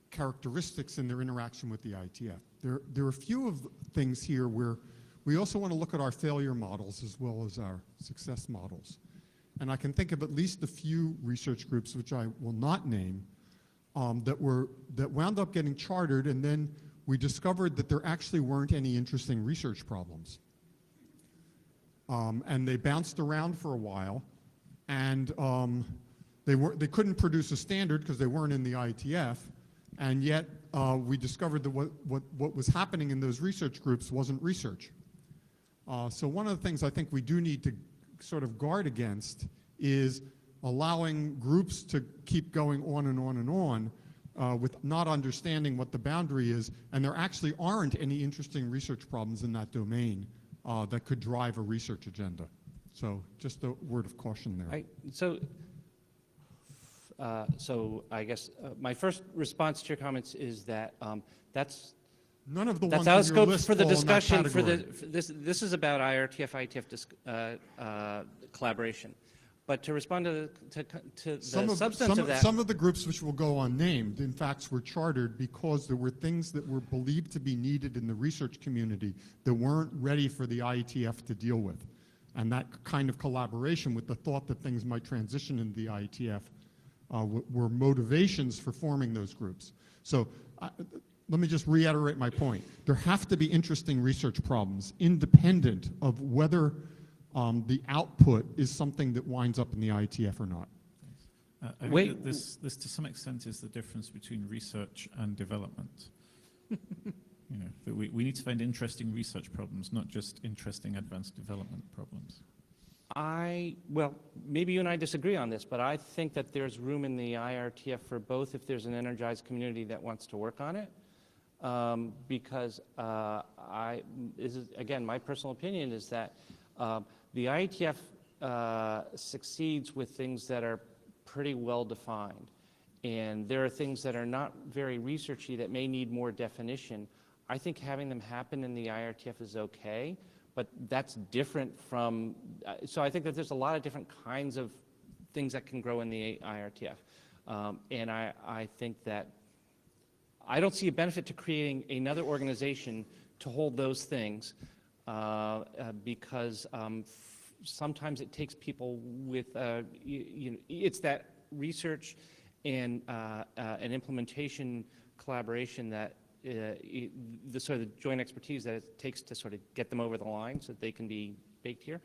characteristics in their interaction with the IETF. There are a few of things here where we also want to look at our failure models as well as our success models. And I can think of at least a few research groups, which I will not name, that wound up getting chartered, and then we discovered that there actually weren't any interesting research problems. And they bounced around for a while, and they couldn't produce a standard because they weren't in the IETF, and yet we discovered that what was happening in those research groups wasn't research. So one of the things I think we do need to sort of guard against is allowing groups to keep going on and on and on with not understanding what the boundary is, and there actually aren't any interesting research problems in that domain that could drive a research agenda. So just a word of caution there. So I guess my first response to your comments is that that's none of the that's ones out on of your scope list for the fall in that discussion. category. This is about IRTF IETF collaboration. But to respond to the substance of that, some of the groups which will go unnamed, in fact, were chartered because there were things that were believed to be needed in the research community that weren't ready for the IETF to deal with. And that kind of collaboration with the thought that things might transition into the IETF were motivations for forming those groups. So let me just reiterate my point. There have to be interesting research problems independent of whether the output is something that winds up in the IETF or not. I think that this to some extent is the difference between research and development. That we need to find interesting research problems, not just interesting advanced development problems. well, maybe you and I disagree on this, but I think that there's room in the IRTF for both if there's an energized community that wants to work on it. Because this is, again, my personal opinion is that the IETF succeeds with things that are pretty well defined. And there are things that are not very researchy that may need more definition. I think having them happen in the IRTF is okay, but that's different from, so I think that there's a lot of different kinds of things that can grow in the IRTF. And I think that I don't see a benefit to creating another organization to hold those things because sometimes it takes people with, it's that research and an implementation collaboration that the sort of joint expertise that it takes to sort of get them over the line so that they can be baked here.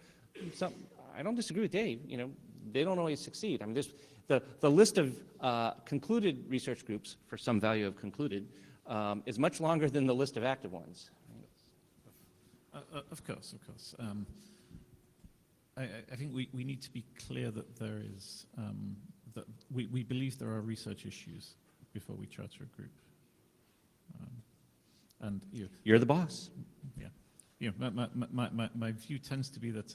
So I don't disagree with Dave. They don't always succeed. I mean, the list of concluded research groups, for some value of concluded, is much longer than the list of active ones. Of course. I think we need to be clear that there is, that we believe there are research issues before we charter a group. And you're the boss. Yeah. you know, my view tends to be that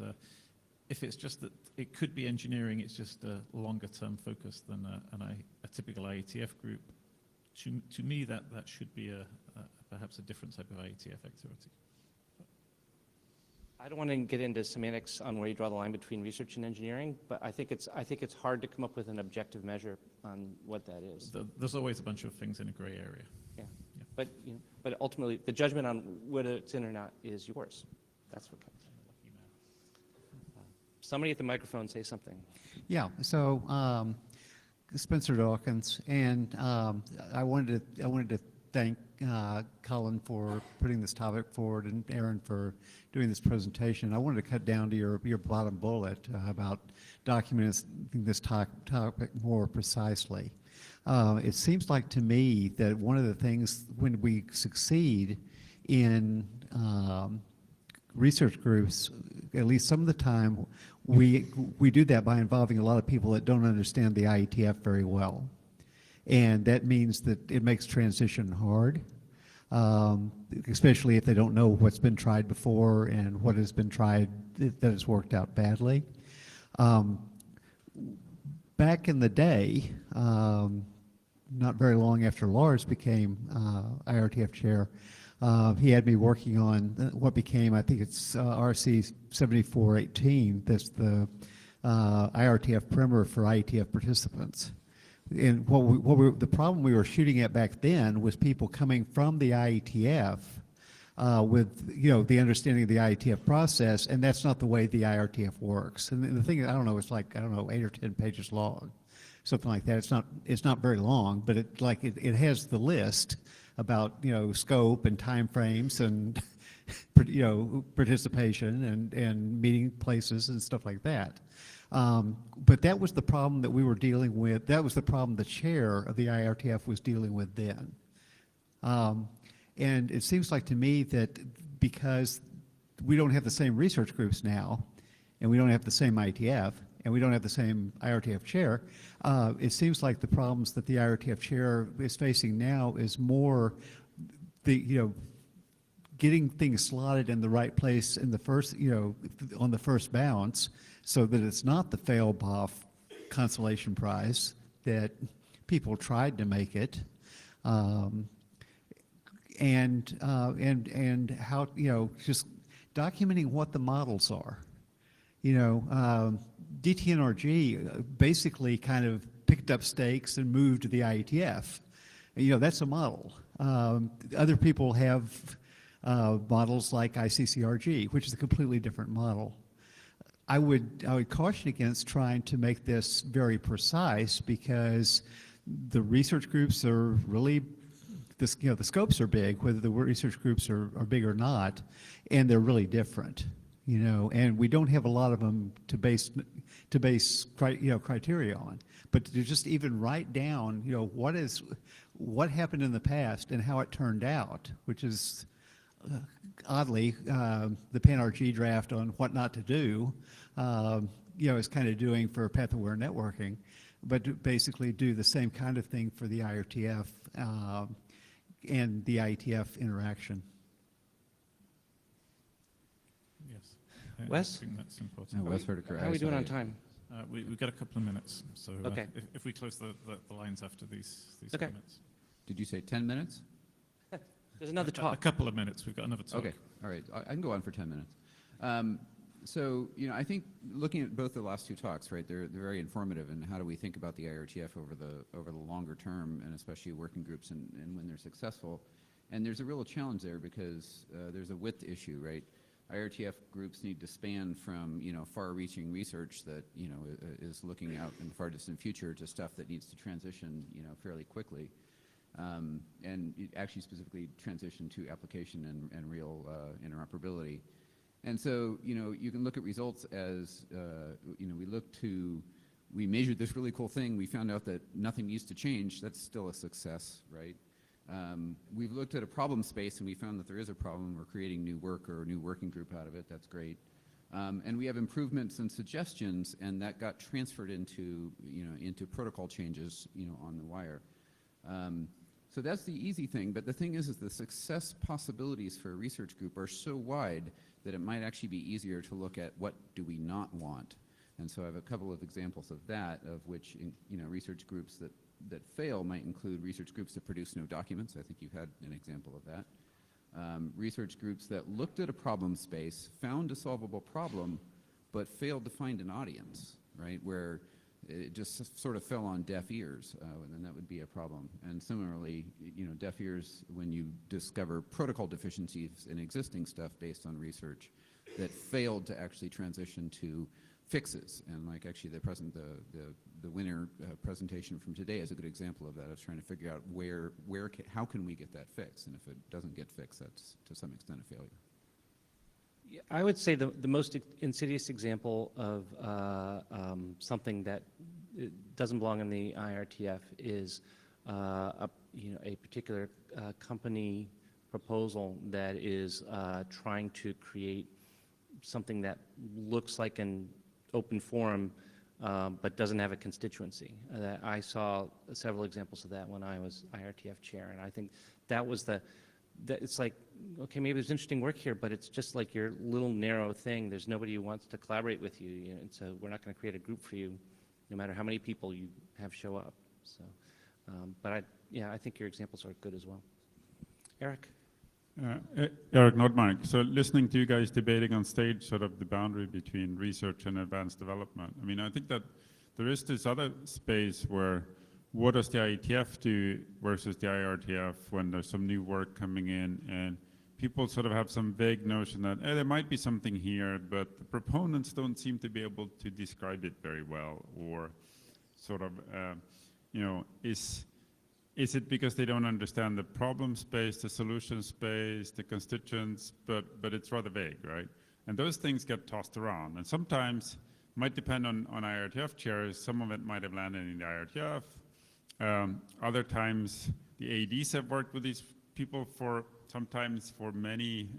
if it's just that it could be engineering, it's just a longer term focus than a typical IETF group. To me, that should be perhaps a different type of IETF activity. I don't want to get into semantics on where you draw the line between research and engineering, but I think it's hard to come up with an objective measure on what that is. There's always a bunch of things in a gray area. Yeah, but but ultimately the judgment on whether it's in or not is yours. That's what counts. Somebody at the microphone say something. Yeah. So Spencer Dawkins, and I wanted to thank Colin for putting this topic forward and Aaron for doing this presentation. I wanted to cut down to your bottom bullet about documenting this topic more precisely. It seems like to me that one of the things when we succeed in research groups, at least some of the time, we do that by involving a lot of people that don't understand the IETF very well. And that means that it makes transition hard, especially if they don't know what's been tried before and what has been tried that has worked out badly. Back in the day, not very long after Lars became IRTF chair, he had me working on what became, I think it's RC 7418, that's the IRTF primer for IETF participants. And the problem we were shooting at back then was people coming from the IETF with the understanding of the IETF process, and that's not the way the IRTF works. And the thing, I don't know, it's like 8 or 10 pages long, something like that. It's not very long, but it has the list about scope and time frames and participation and meeting places and stuff like that. But that was the problem that we were dealing with. That was the problem the chair of the IRTF was dealing with then. And it seems like to me that because we don't have the same research groups now, and we don't have the same IETF, and we don't have the same IRTF chair, it seems like the problems that the IRTF chair is facing now is more getting things slotted in the right place in the first, on the first bounce, so that it's not the fail-boff consolation prize that people tried to make it, and how just documenting what the models are. DTNRG basically kind of picked up stakes and moved to the IETF. That's a model. Other people have models like ICCRG, which is a completely different model. I would caution against trying to make this very precise, because the research groups are really, the scopes are big, whether the research groups are big or not, and they're really different. And we don't have a lot of them to base criteria on. But to just even write down, what happened in the past and how it turned out, which is oddly the PAN-RG draft on what not to do, is kind of doing for path-aware networking, but to basically do the same kind of thing for the IRTF and the IETF interaction. Yes. Wes? I think that's important. Wes Vertiker, How are we doing on time? We've got a couple of minutes, so okay. If we close the lines after these okay. comments. Did you say 10 minutes? There's another talk. A couple of minutes. We've got another talk. Okay. All right. I can go on for 10 minutes. So, I think looking at both the last two talks, right, they're very informative in how do we think about the IRTF over the longer term, and especially working groups and when they're successful. And there's a real challenge there because there's a width issue, right? IRTF groups need to span from, far-reaching research that, is looking out in the far distant future to stuff that needs to transition, fairly quickly. And actually specifically transition to application and real interoperability. And so, you can look at results as, we measured this really cool thing, we found out that nothing needs to change, that's still a success, right? We've looked at a problem space and we found that there is a problem, we're creating new work or a new working group out of it, that's great. And we have improvements and suggestions, and that got transferred into, into protocol changes, on the wire. So that's the easy thing, but the thing is the success possibilities for a research group are so wide that it might actually be easier to look at what do we not want. And so I have a couple of examples of that, of which, research groups that fail might include research groups that produce no documents. I think you had an example of that. Research groups that looked at a problem space, found a solvable problem, but failed to find an audience, right? Where it just sort of fell on deaf ears, and then that would be a problem. And similarly, deaf ears when you discover protocol deficiencies in existing stuff based on research that failed to actually transition to fixes. And like actually the winner presentation from today is a good example of that. I was trying to figure out how can we get that fixed, and if it doesn't get fixed, that's to some extent a failure. I would say the most insidious example of something that doesn't belong in the IRTF is a particular company proposal that is trying to create something that looks like an open forum but doesn't have a constituency. I saw several examples of that when I was IRTF chair, and I think that was it's like, okay, maybe there's interesting work here, but it's just like your little narrow thing. There's nobody who wants to collaborate with you, and so we're not going to create a group for you, no matter how many people you have show up. So, but I think your examples are good as well. Eric? Eric Nordmark. So listening to you guys debating on stage sort of the boundary between research and advanced development, I mean, I think that there is this other space where what does the IETF do versus the IRTF when there's some new work coming in, and people sort of have some vague notion that there might be something here, but the proponents don't seem to be able to describe it very well, or sort of, is it because they don't understand the problem space, the solution space, the constituents, but it's rather vague, right? And those things get tossed around, and sometimes might depend on IRTF chairs. Some of it might have landed in the IRTF. Other times, the ADs have worked with these people sometimes for many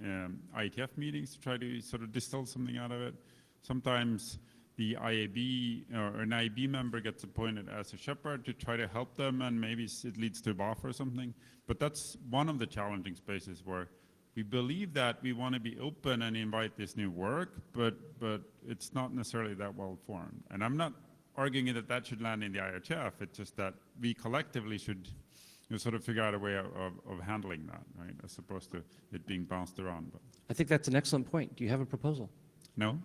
IETF meetings to try to sort of distill something out of it. Sometimes the IAB or an IAB member gets appointed as a shepherd to try to help them, and maybe it leads to a BOF or something. But that's one of the challenging spaces where we believe that we want to be open and invite this new work, but it's not necessarily that well formed. And I'm not arguing that should land in the IRTF. It's just that we collectively should sort of figure out a way of handling that, right, as opposed to it being bounced around. But I think that's an excellent point. Do you have a proposal? No.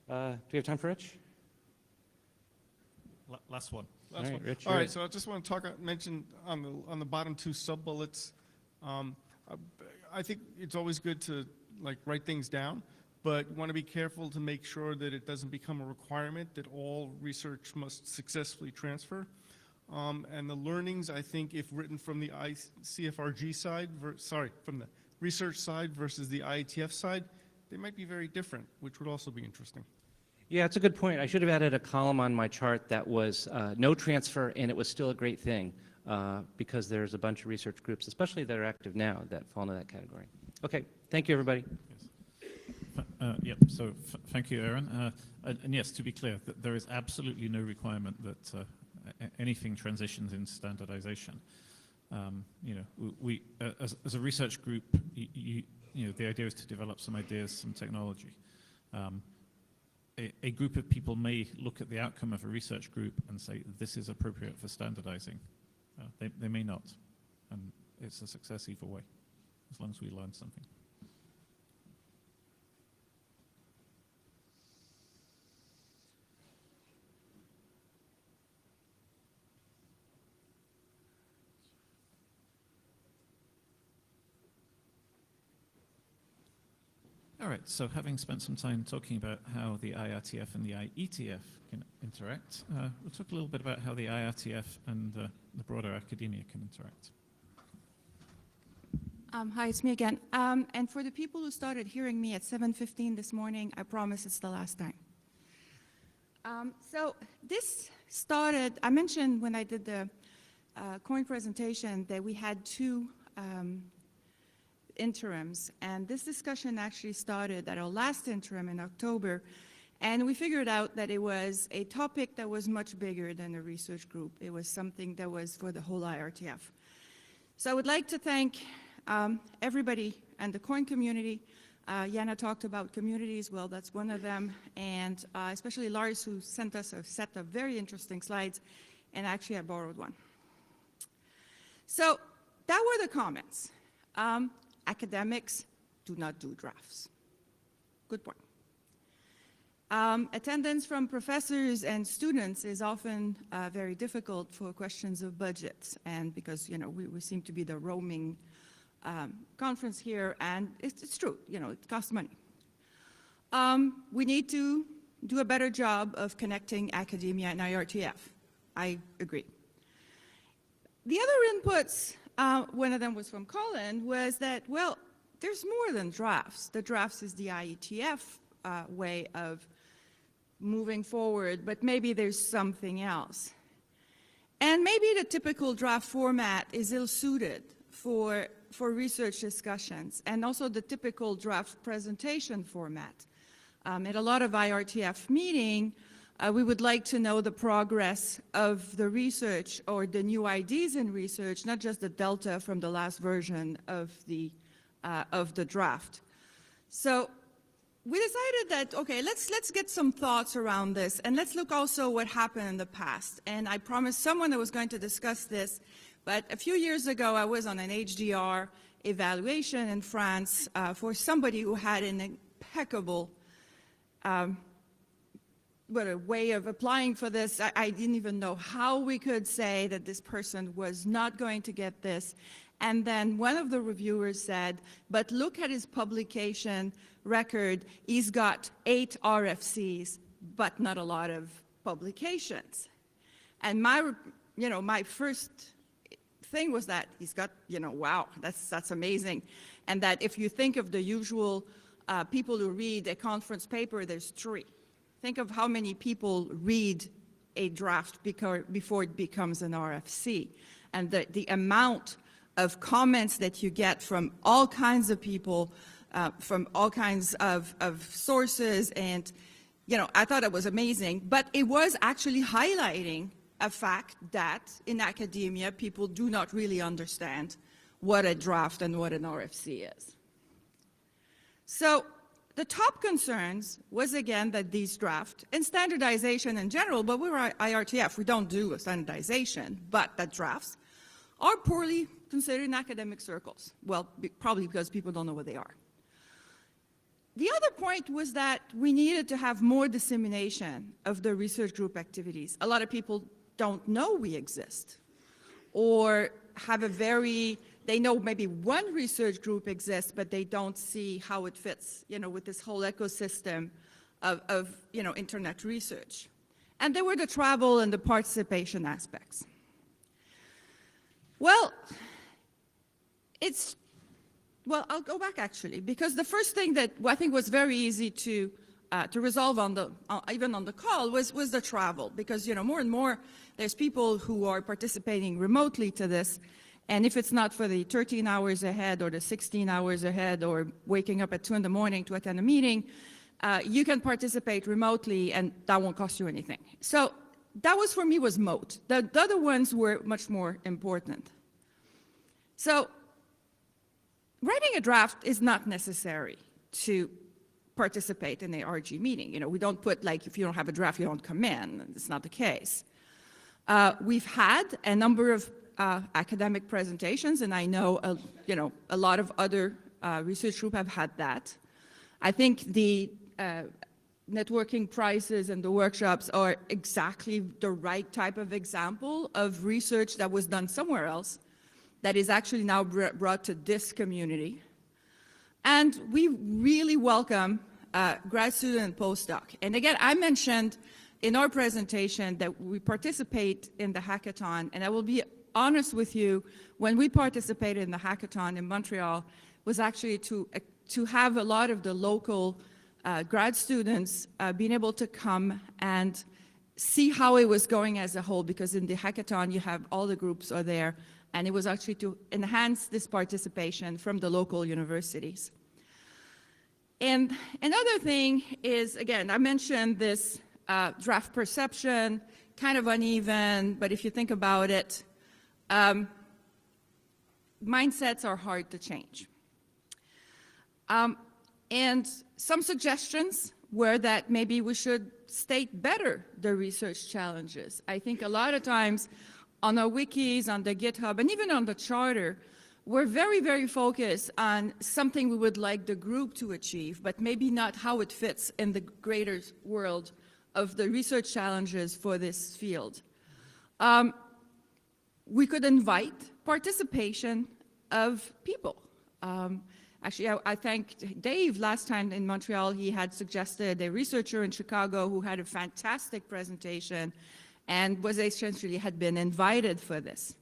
Do we have time for Rich? Last one. Last All right, one. Rich, All right, so I just want to mention on the bottom two sub-bullets, I think it's always good to write things down, but you want to be careful to make sure that it doesn't become a requirement that all research must successfully transfer. And the learnings, I think, if written from the ICFRG side, from the research side versus the IETF side, they might be very different, which would also be interesting. Yeah, it's a good point. I should have added a column on my chart that was no transfer, and it was still a great thing because there's a bunch of research groups, especially that are active now, that fall into that category. Okay, thank you, everybody. Yes. So thank you, Aaron. And yes, to be clear, there is absolutely no requirement that anything transitions in standardization. We as a research group, the idea is to develop some ideas, some technology. A group of people may look at the outcome of a research group and say, this is appropriate for standardizing. They may not, and it's a success either way, as long as we learn something. All right, so having spent some time talking about how the IRTF and the IETF can interact, we'll talk a little bit about how the IRTF and the broader academia can interact. Hi, it's me again. And for the people who started hearing me at 7:15 this morning, I promise it's the last time. So this started, I mentioned when I did the COIN presentation that we had two interims, and this discussion actually started at our last interim in October, And we figured out that it was a topic that was much bigger than a research group. It was something that was for the whole IRTF. So I would like to thank everybody and the COIN community. Jana talked about communities. Well, that's one of them. And especially Lars, who sent us a set of very interesting slides. And actually, I borrowed one. So that were the comments. Academics do not do drafts. Good point. Attendance from professors and students is often very difficult for questions of budgets, and because we seem to be the roaming conference here, and it's true, it costs money. We need to do a better job of connecting academia and IRTF. I agree. The other inputs, one of them was from Colin, was that, well, there's more than drafts. The drafts is the IETF way of moving forward, but maybe there's something else. And maybe the typical draft format is ill-suited for research discussions, and also the typical draft presentation format. At a lot of IRTF meeting, we would like to know the progress of the research or the new ideas in research, not just the delta from the last version of the draft. So we decided that, okay, let's get some thoughts around this, and let's look also what happened in the past. And I promised someone I was going to discuss this, but a few years ago I was on an HDR evaluation in France for somebody who had an impeccable way of applying for this. I didn't even know how we could say that this person was not going to get this. And then one of the reviewers said, but look at his publication record. He's got 8 RFCs, but not a lot of publications. And my first thing was that he's got, wow, that's amazing. And that if you think of the usual people who read a conference paper, there's 3. Think of how many people read a draft before it becomes an RFC. And the amount of comments that you get from all kinds of people, from all kinds of sources, and I thought it was amazing, but it was actually highlighting a fact that in academia people do not really understand what a draft and what an RFC is. So the top concerns was again that these drafts, and standardization in general, but we're IRTF, we don't do a standardization, but that drafts are poorly considered in academic circles. Well, probably because people don't know what they are. The other point was that we needed to have more dissemination of the research group activities. A lot of people don't know we exist, or have they know maybe one research group exists, but they don't see how it fits, with this whole ecosystem of internet research. And there were the travel and the participation aspects. Well, I'll go back actually, because the first thing that I think was very easy to resolve even on the call was the travel, because more and more there's people who are participating remotely to this, and if it's not for the 13 hours ahead or the 16 hours ahead or waking up at 2 in the morning to attend a meeting, you can participate remotely and that won't cost you anything. So that was, for me, was moat. The other ones were much more important. So writing a draft is not necessary to participate in a RG meeting. We don't put, like, if you don't have a draft, you don't come in. It's not the case. We've had a number of academic presentations, and I know, a lot of other research groups have had that. I think the networking prizes and the workshops are exactly the right type of example of research that was done somewhere else that is actually now brought to this community. And we really welcome grad student and postdoc. And again, I mentioned in our presentation that we participate in the hackathon, and I will be honest with you, when we participated in the hackathon in Montreal was actually to have a lot of the local grad students being able to come and see how it was going as a whole, because in the hackathon you have all the groups are there, and it was actually to enhance this participation from the local universities. And another thing is, again, I mentioned this draft perception, kind of uneven, but if you think about it, mindsets are hard to change. And some suggestions were that maybe we should state better the research challenges. I think a lot of times on our wikis, on the GitHub, and even on the charter, we're very, very focused on something we would like the group to achieve, but maybe not how it fits in the greater world of the research challenges for this field. We could invite participation of people. Actually, I thanked Dave last time in Montreal. He had suggested a researcher in Chicago who had a fantastic presentation and was essentially had been invited for this.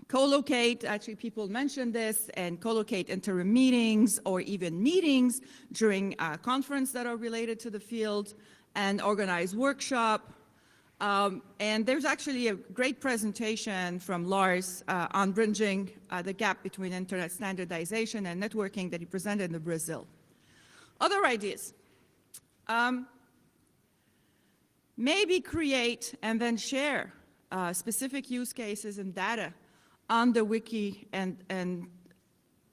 Co-locate, actually people mentioned this, and co-locate interim meetings or even meetings during a conference that are related to the field, and organize workshop. And there's actually a great presentation from Lars on bridging the gap between internet standardization and networking that he presented in Brazil. Other ideas. Maybe create and then share specific use cases and data on the wiki and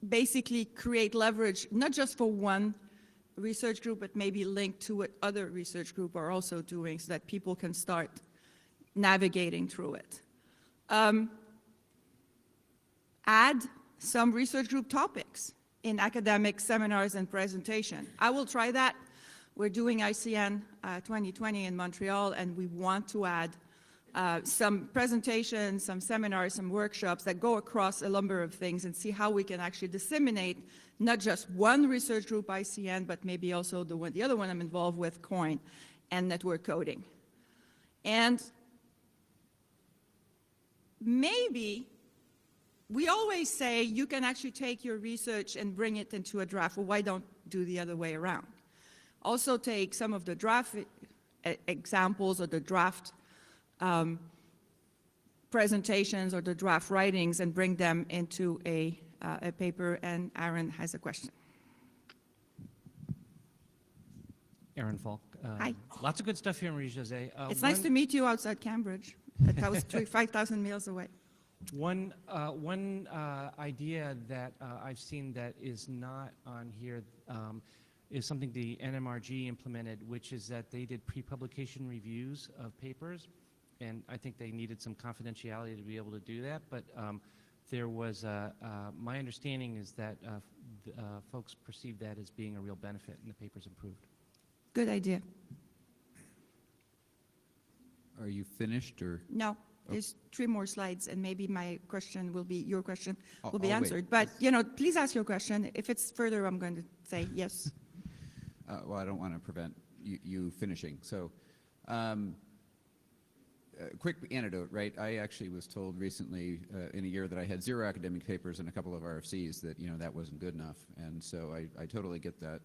basically create leverage, not just for one research group, but maybe link to what other research groups are also doing so that people can start navigating through it. Add some research group topics in academic seminars and presentation. I will try that. We're doing ICN 2020 in Montreal, and we want to add some presentations, some seminars, some workshops that go across a number of things and see how we can actually disseminate not just one research group ICN, but maybe also the other one I'm involved with, COIN, and network coding. And maybe we always say you can actually take your research and bring it into a draft. Well, why don't do the other way around? Also take some of the draft examples or the draft presentations or the draft writings and bring them into a paper. And Aaron has a question. Aaron Falk. Hi. Lots of good stuff here, Marie-José. It's nice to meet you outside Cambridge. That was 5,000 miles away. One idea that I've seen that is not on here is something the NMRG implemented, which is that they did pre-publication reviews of papers, and I think they needed some confidentiality to be able to do that, but there was, my understanding is that folks perceive that as being a real benefit and the paper's improved. Good idea. Are you finished or? No, there's 3 more slides, and maybe my question will be, your question will be I'll answered. wait. But, you know, please ask your question. If it's further, I'm going to say yes. Well, I don't want to prevent you finishing. So, quick anecdote, right? I actually was told recently in a year that I had 0 academic papers and a couple of RFCs that, you know, that wasn't good enough. And so I totally get that,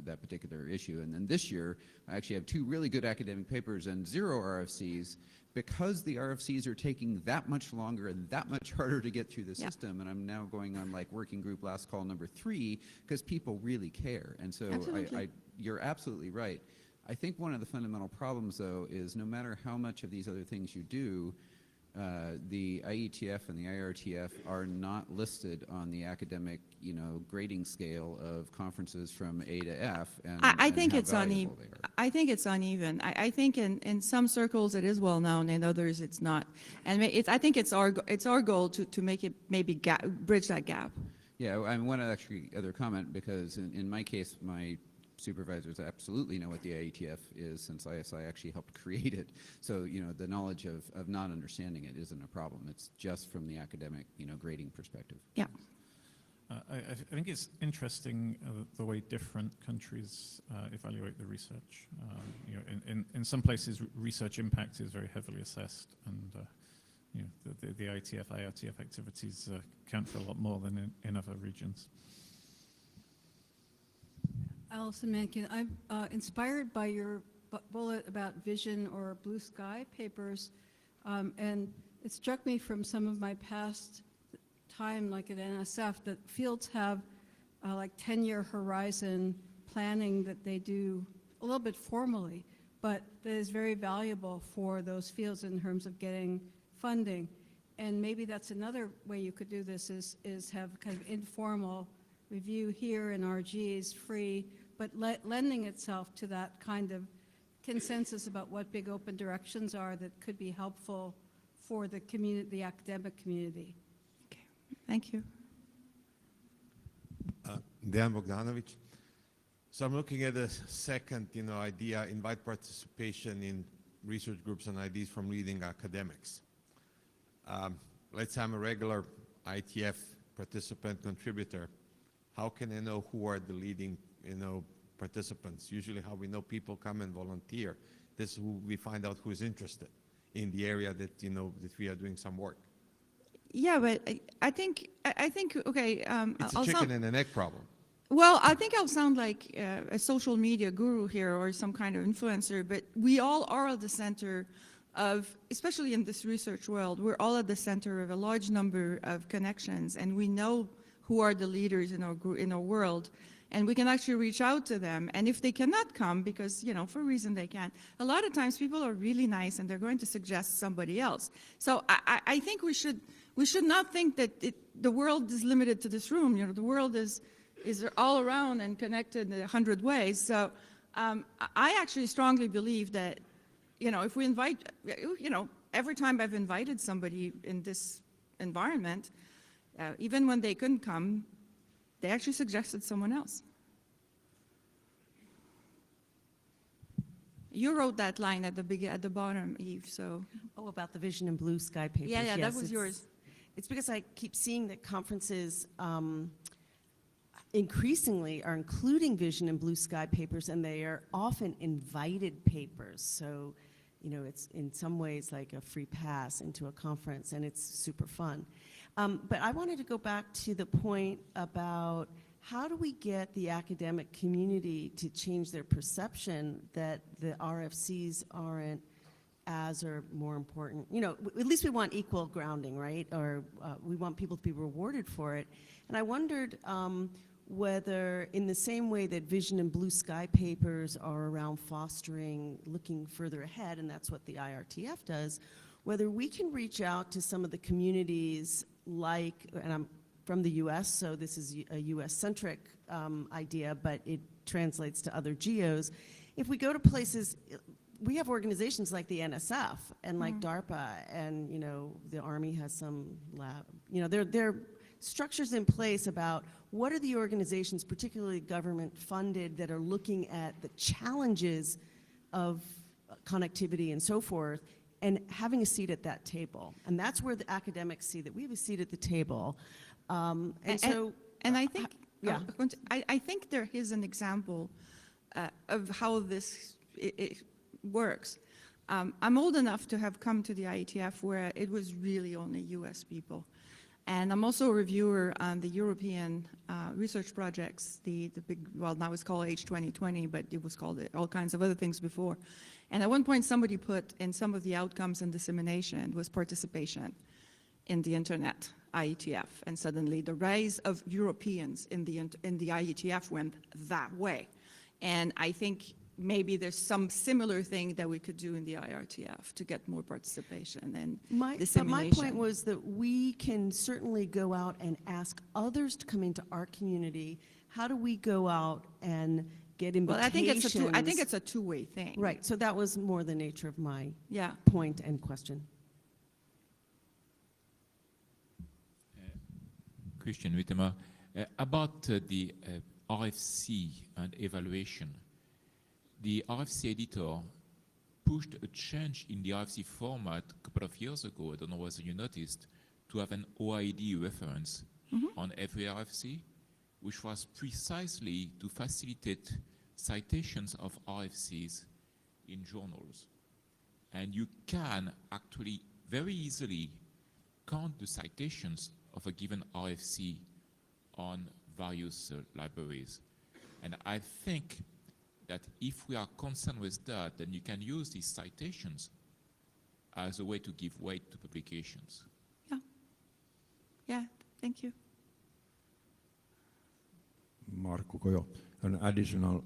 that particular issue. And then this year, I actually have 2 really good academic papers and 0 RFCs because the RFCs are taking that much longer and that much harder to get through the system. And I'm now going on like working group last call number 3 because people really care. And so you're absolutely right. I think one of the fundamental problems, though, is no matter how much of these other things you do, the IETF and the IRTF are not listed on the academic, you know, grading scale of conferences from A to F. And I think it's uneven. I think it's uneven. I think in some circles it is well known, in others it's not. And I think it's our goal to make it maybe bridge that gap. Yeah, I want to actually other comment because in my case, my supervisors absolutely know what the IETF is since ISI actually helped create it. So, you know, the knowledge of not understanding it isn't a problem. It's just from the academic, you know, grading perspective. Yeah. I think it's interesting the way different countries evaluate the research. You know, in some places, research impact is very heavily assessed, and you know, the IETF, IRTF activities count for a lot more than in other regions. Alison Mankin, I'm inspired by your bullet about vision or blue sky papers, and it struck me from some of my past time, like at NSF, that fields have like 10-year horizon planning that they do a little bit formally, but that is very valuable for those fields in terms of getting funding. And maybe that's another way you could do this is have kind of informal review here in RGs, free, but lending itself to that kind of consensus about what big open directions are that could be helpful for the community, the academic community. Okay, thank you. Dejan Bogdanovic. So I'm looking at a second, idea, invite participation in research groups and ideas from leading academics. Let's say I'm a regular IETF participant contributor. How can I know who are the leading, participants? Usually how we know people come and volunteer. This is who we find out who is interested in the area that, that we are doing some work. Yeah, but I think, okay. It's a chicken and an egg problem. Well, I think I'll sound like a social media guru here or some kind of influencer, but we all are at the center of, especially in this research world, we're all at the center of a large number of connections, and we know who are the leaders in our world, and we can actually reach out to them. And if they cannot come, because, for a reason they can't, a lot of times people are really nice and they're going to suggest somebody else. So I think we should not think that the world is limited to this room. The world is all around and connected in 100 ways. So I actually strongly believe that, if we invite, every time I've invited somebody in this environment, even when they couldn't come, they actually suggested someone else. You wrote that line at the bottom, Eve, so. Oh, about the Vision and Blue Sky papers. Yeah, yes, that was yours. It's because I keep seeing that conferences increasingly are including Vision and Blue Sky papers, and they are often invited papers. So, it's in some ways like a free pass into a conference, and it's super fun. But I wanted to go back to the point about how do we get the academic community to change their perception that the RFCs aren't as or more important. At least we want equal grounding, right? Or we want people to be rewarded for it. And I wondered whether in the same way that Vision and Blue Sky papers are around fostering, looking further ahead, and that's what the IRTF does, whether we can reach out to some of the communities and I'm from the US, so this is a US-centric idea, but it translates to other geos. If we go to places, we have organizations like the NSF and like DARPA, and the Army has some lab. There are structures in place about what are the organizations, particularly government-funded, that are looking at the challenges of connectivity and so forth, and having a seat at that table. And that's where the academics see that we have a seat at the table. And I think, yeah. I think there is an example of how this works. I'm old enough to have come to the IETF where it was really only US people. And I'm also a reviewer on the European research projects, the big, well, now it's called H2020, but it was called all kinds of other things before. And at one point, somebody put in some of the outcomes and dissemination was participation in the internet, IETF. And suddenly the rise of Europeans in the IETF went that way. And I think maybe there's some similar thing that we could do in the IRTF to get more participation and dissemination. But my point was that we can certainly go out and ask others to come into our community. How do we go out and get invitations? Well, I think it's a two-way thing. Right. So that was more the nature of my point and question. Christian Wittemer, about the RFC and evaluation. The RFC editor pushed a change in the RFC format a couple of years ago, I don't know whether you noticed, to have an OID reference on every RFC, which was precisely to facilitate citations of RFCs in journals. And you can actually very easily count the citations of a given RFC on various libraries. And I think that if we are concerned with that, then you can use these citations as a way to give weight to publications. Yeah. Yeah, thank you. Marco Kojo. An additional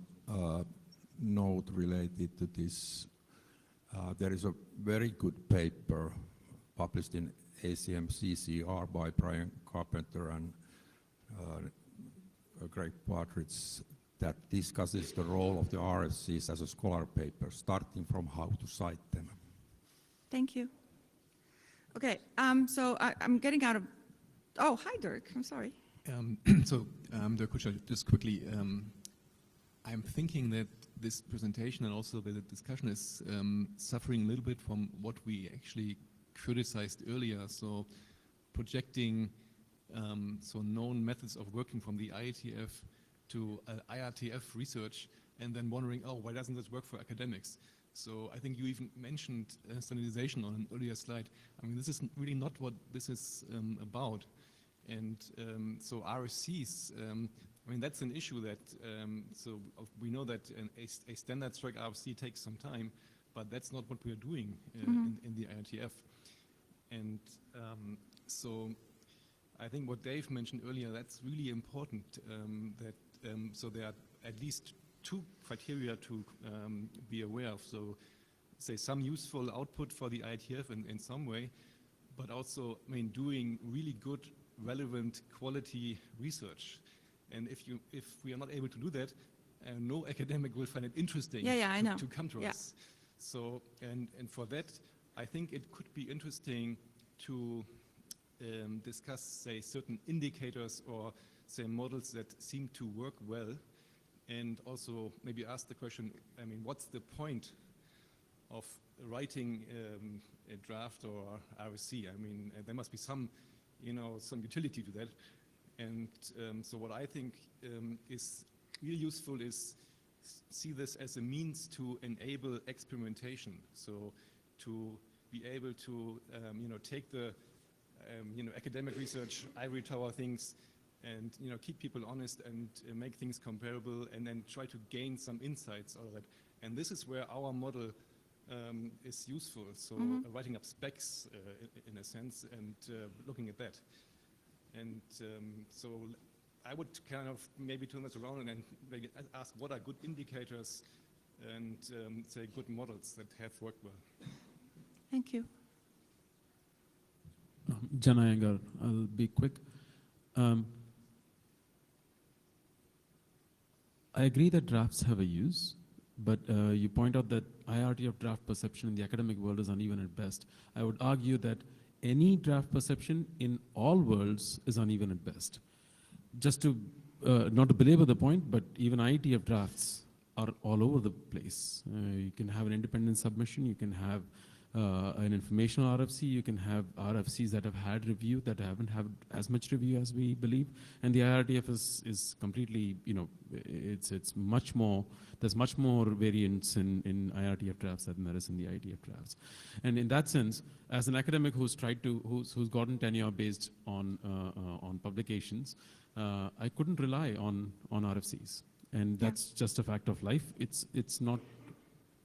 note related to this. There is a very good paper published in ACM CCR by Brian Carpenter and Greg Partridge that discusses the role of the RFCs as a scholar paper, starting from how to cite them. Thank you. Okay, so I'm getting out of, oh, hi Dirk, I'm sorry. Dirk Kutscher, just quickly, I'm thinking that this presentation and also the discussion is suffering a little bit from what we actually criticized earlier. So projecting known methods of working from the IETF to IRTF research and then wondering, oh, why doesn't this work for academics? So I think you even mentioned standardization on an earlier slide. I mean, this is really not what this is about. And so RFCs, I mean, that's an issue that, we know that a standard strike RFC takes some time, but that's not what we are doing in the IRTF. And so I think what Dave mentioned earlier, that's really important, so there are at least two criteria to be aware of. So say some useful output for the IETF in some way, but also, I mean, doing really good, relevant, quality research. And if we are not able to do that, no academic will find it interesting to come to us. So, and for that, I think it could be interesting to discuss, say, certain indicators or, say, models that seem to work well, and also maybe ask the question, I mean, what's the point of writing a draft or RFC? I mean, there must be some, some utility to that. And so what I think is really useful is see this as a means to enable experimentation. So to be able to, take the, academic research, ivory tower things, and keep people honest and make things comparable, and then try to gain some insights out of that. And this is where our model is useful. So writing up specs in a sense and looking at that. And so I would kind of maybe turn this around and then maybe ask what are good indicators and say good models that have worked well. Thank you. Jana Iyengar, I'll be quick. I agree that drafts have a use, but you point out that IRTF draft perception in the academic world is uneven at best. I would argue that any draft perception in all worlds is uneven at best. Just to, not to belabor the point, but even IETF drafts are all over the place. You can have an independent submission, you can have an informational RFC, you can have RFCs that have had review that haven't had as much review as we believe, and the IRTF is completely, it's much more, there's much more variance in IRTF drafts than there is in the IETF drafts. And in that sense, as an academic who's gotten tenure based on publications, I couldn't rely on RFCs, and that's just a fact of life. It's not,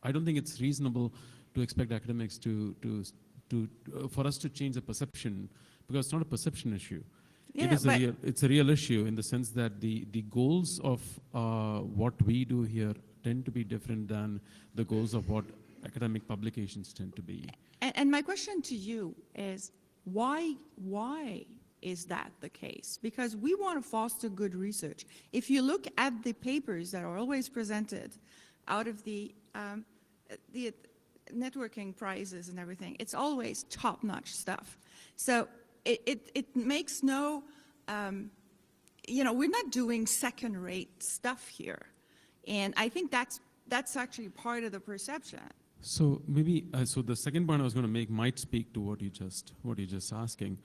I don't think it's reasonable to expect academics for us to change the perception, because it's not a perception issue. Yeah, it's a real issue in the sense that the goals of what we do here tend to be different than the goals of what academic publications tend to be. And my question to you is, why is that the case? Because we want to foster good research. If you look at the papers that are always presented out of the networking prizes and everything, it's always top-notch stuff. So it makes no, we're not doing second-rate stuff here. And I think that's actually part of the perception. So maybe, so the second point I was going to make might speak to what you're just asking.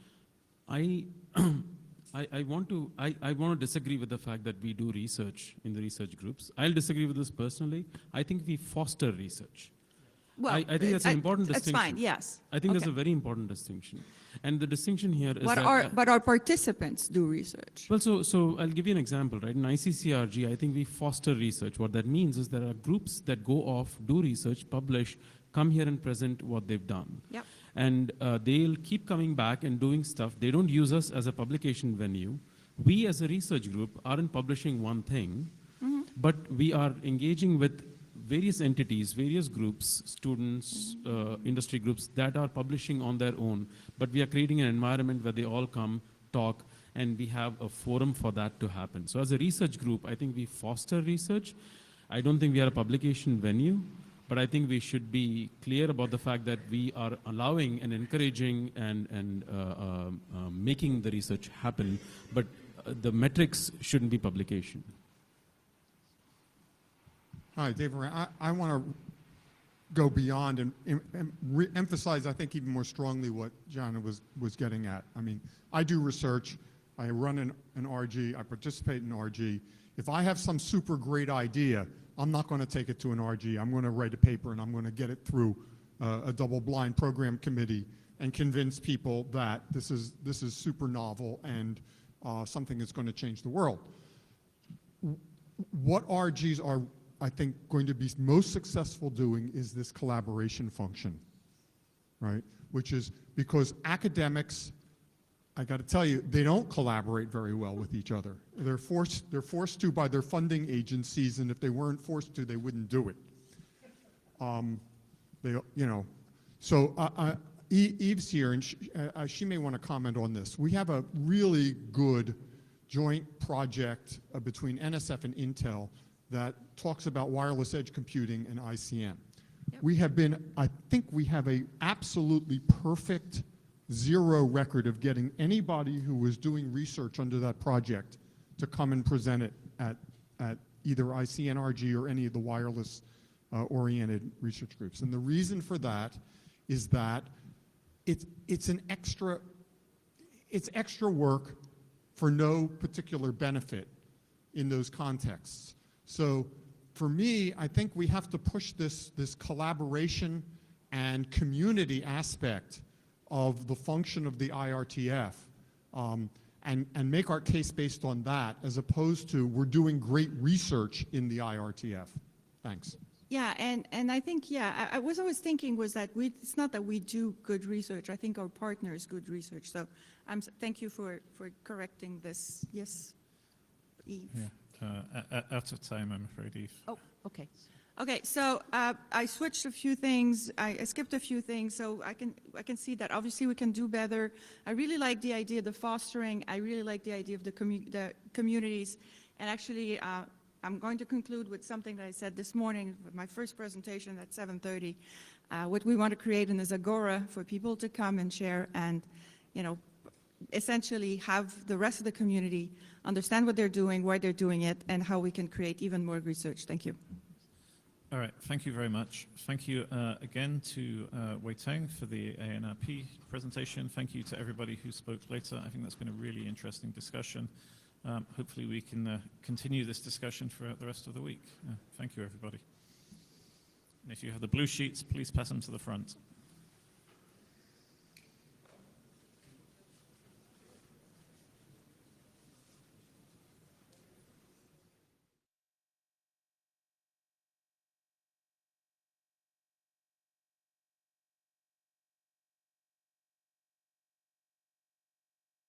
I want to disagree with the fact that we do research in the research groups. I'll disagree with this personally. I think we foster research. Well, I think that's an important distinction. That's fine, yes. I think there's a very important distinction. And the distinction here is but our participants do research. Well, so I'll give you an example, right? In ICCRG, I think we foster research. What that means is there are groups that go off, do research, publish, come here and present what they've done. Yep. And they'll keep coming back and doing stuff. They don't use us as a publication venue, we as a research group aren't publishing one thing, but we are engaging with various entities, various groups, students, industry groups that are publishing on their own, but we are creating an environment where they all come, talk, and we have a forum for that to happen. So as a research group, I think we foster research. I don't think we are a publication venue, but I think we should be clear about the fact that we are allowing and encouraging and making the research happen, but the metrics shouldn't be publication. Hi, Dave Moran. I want to go beyond and emphasize, I think, even more strongly what John was getting at. I mean, I do research. I run an RG. I participate in RG. If I have some super great idea, I'm not going to take it to an RG. I'm going to write a paper, and I'm going to get it through a double-blind program committee and convince people that this is super novel and something that's going to change the world. What RGs are, I think, going to be most successful doing is this collaboration function, right? Which is because academics, I got to tell you, they don't collaborate very well with each other. They're forced to by their funding agencies, and if they weren't forced to, they wouldn't do it. Eve's here, and she may want to comment on this. We have a really good joint project between NSF and Intel that talks about wireless edge computing and ICM. Yep. I think we have a absolutely perfect zero record of getting anybody who was doing research under that project to come and present it at either ICNRG or any of the wireless oriented research groups. And the reason for that is that it's extra work for no particular benefit in those contexts. So for me, I think we have to push this collaboration and community aspect of the function of the IRTF and make our case based on that, as opposed to we're doing great research in the IRTF. Thanks. Yeah, and I think, I was always thinking was that it's not that we do good research. I think our partner is good research. So thank you for correcting this. Yes, Eve. Yeah, out of time, I'm afraid, Eve. Oh, okay. Okay, so I switched a few things. I skipped a few things, so I can see that obviously we can do better. I really like the idea of the fostering. I really like the idea of the communities. And actually, I'm going to conclude with something that I said this morning with my first presentation at 7:30. What we want to create in this agora for people to come and share and, essentially have the rest of the community understand what they're doing, why they're doing it, and how we can create even more research. Thank you. All right, thank you very much. Thank you again to Wei Tang for the ANRP presentation. Thank you to everybody who spoke later. I think that's been a really interesting discussion. Hopefully we can continue this discussion throughout the rest of the week. Thank you, everybody. And if you have the blue sheets, please pass them to the front.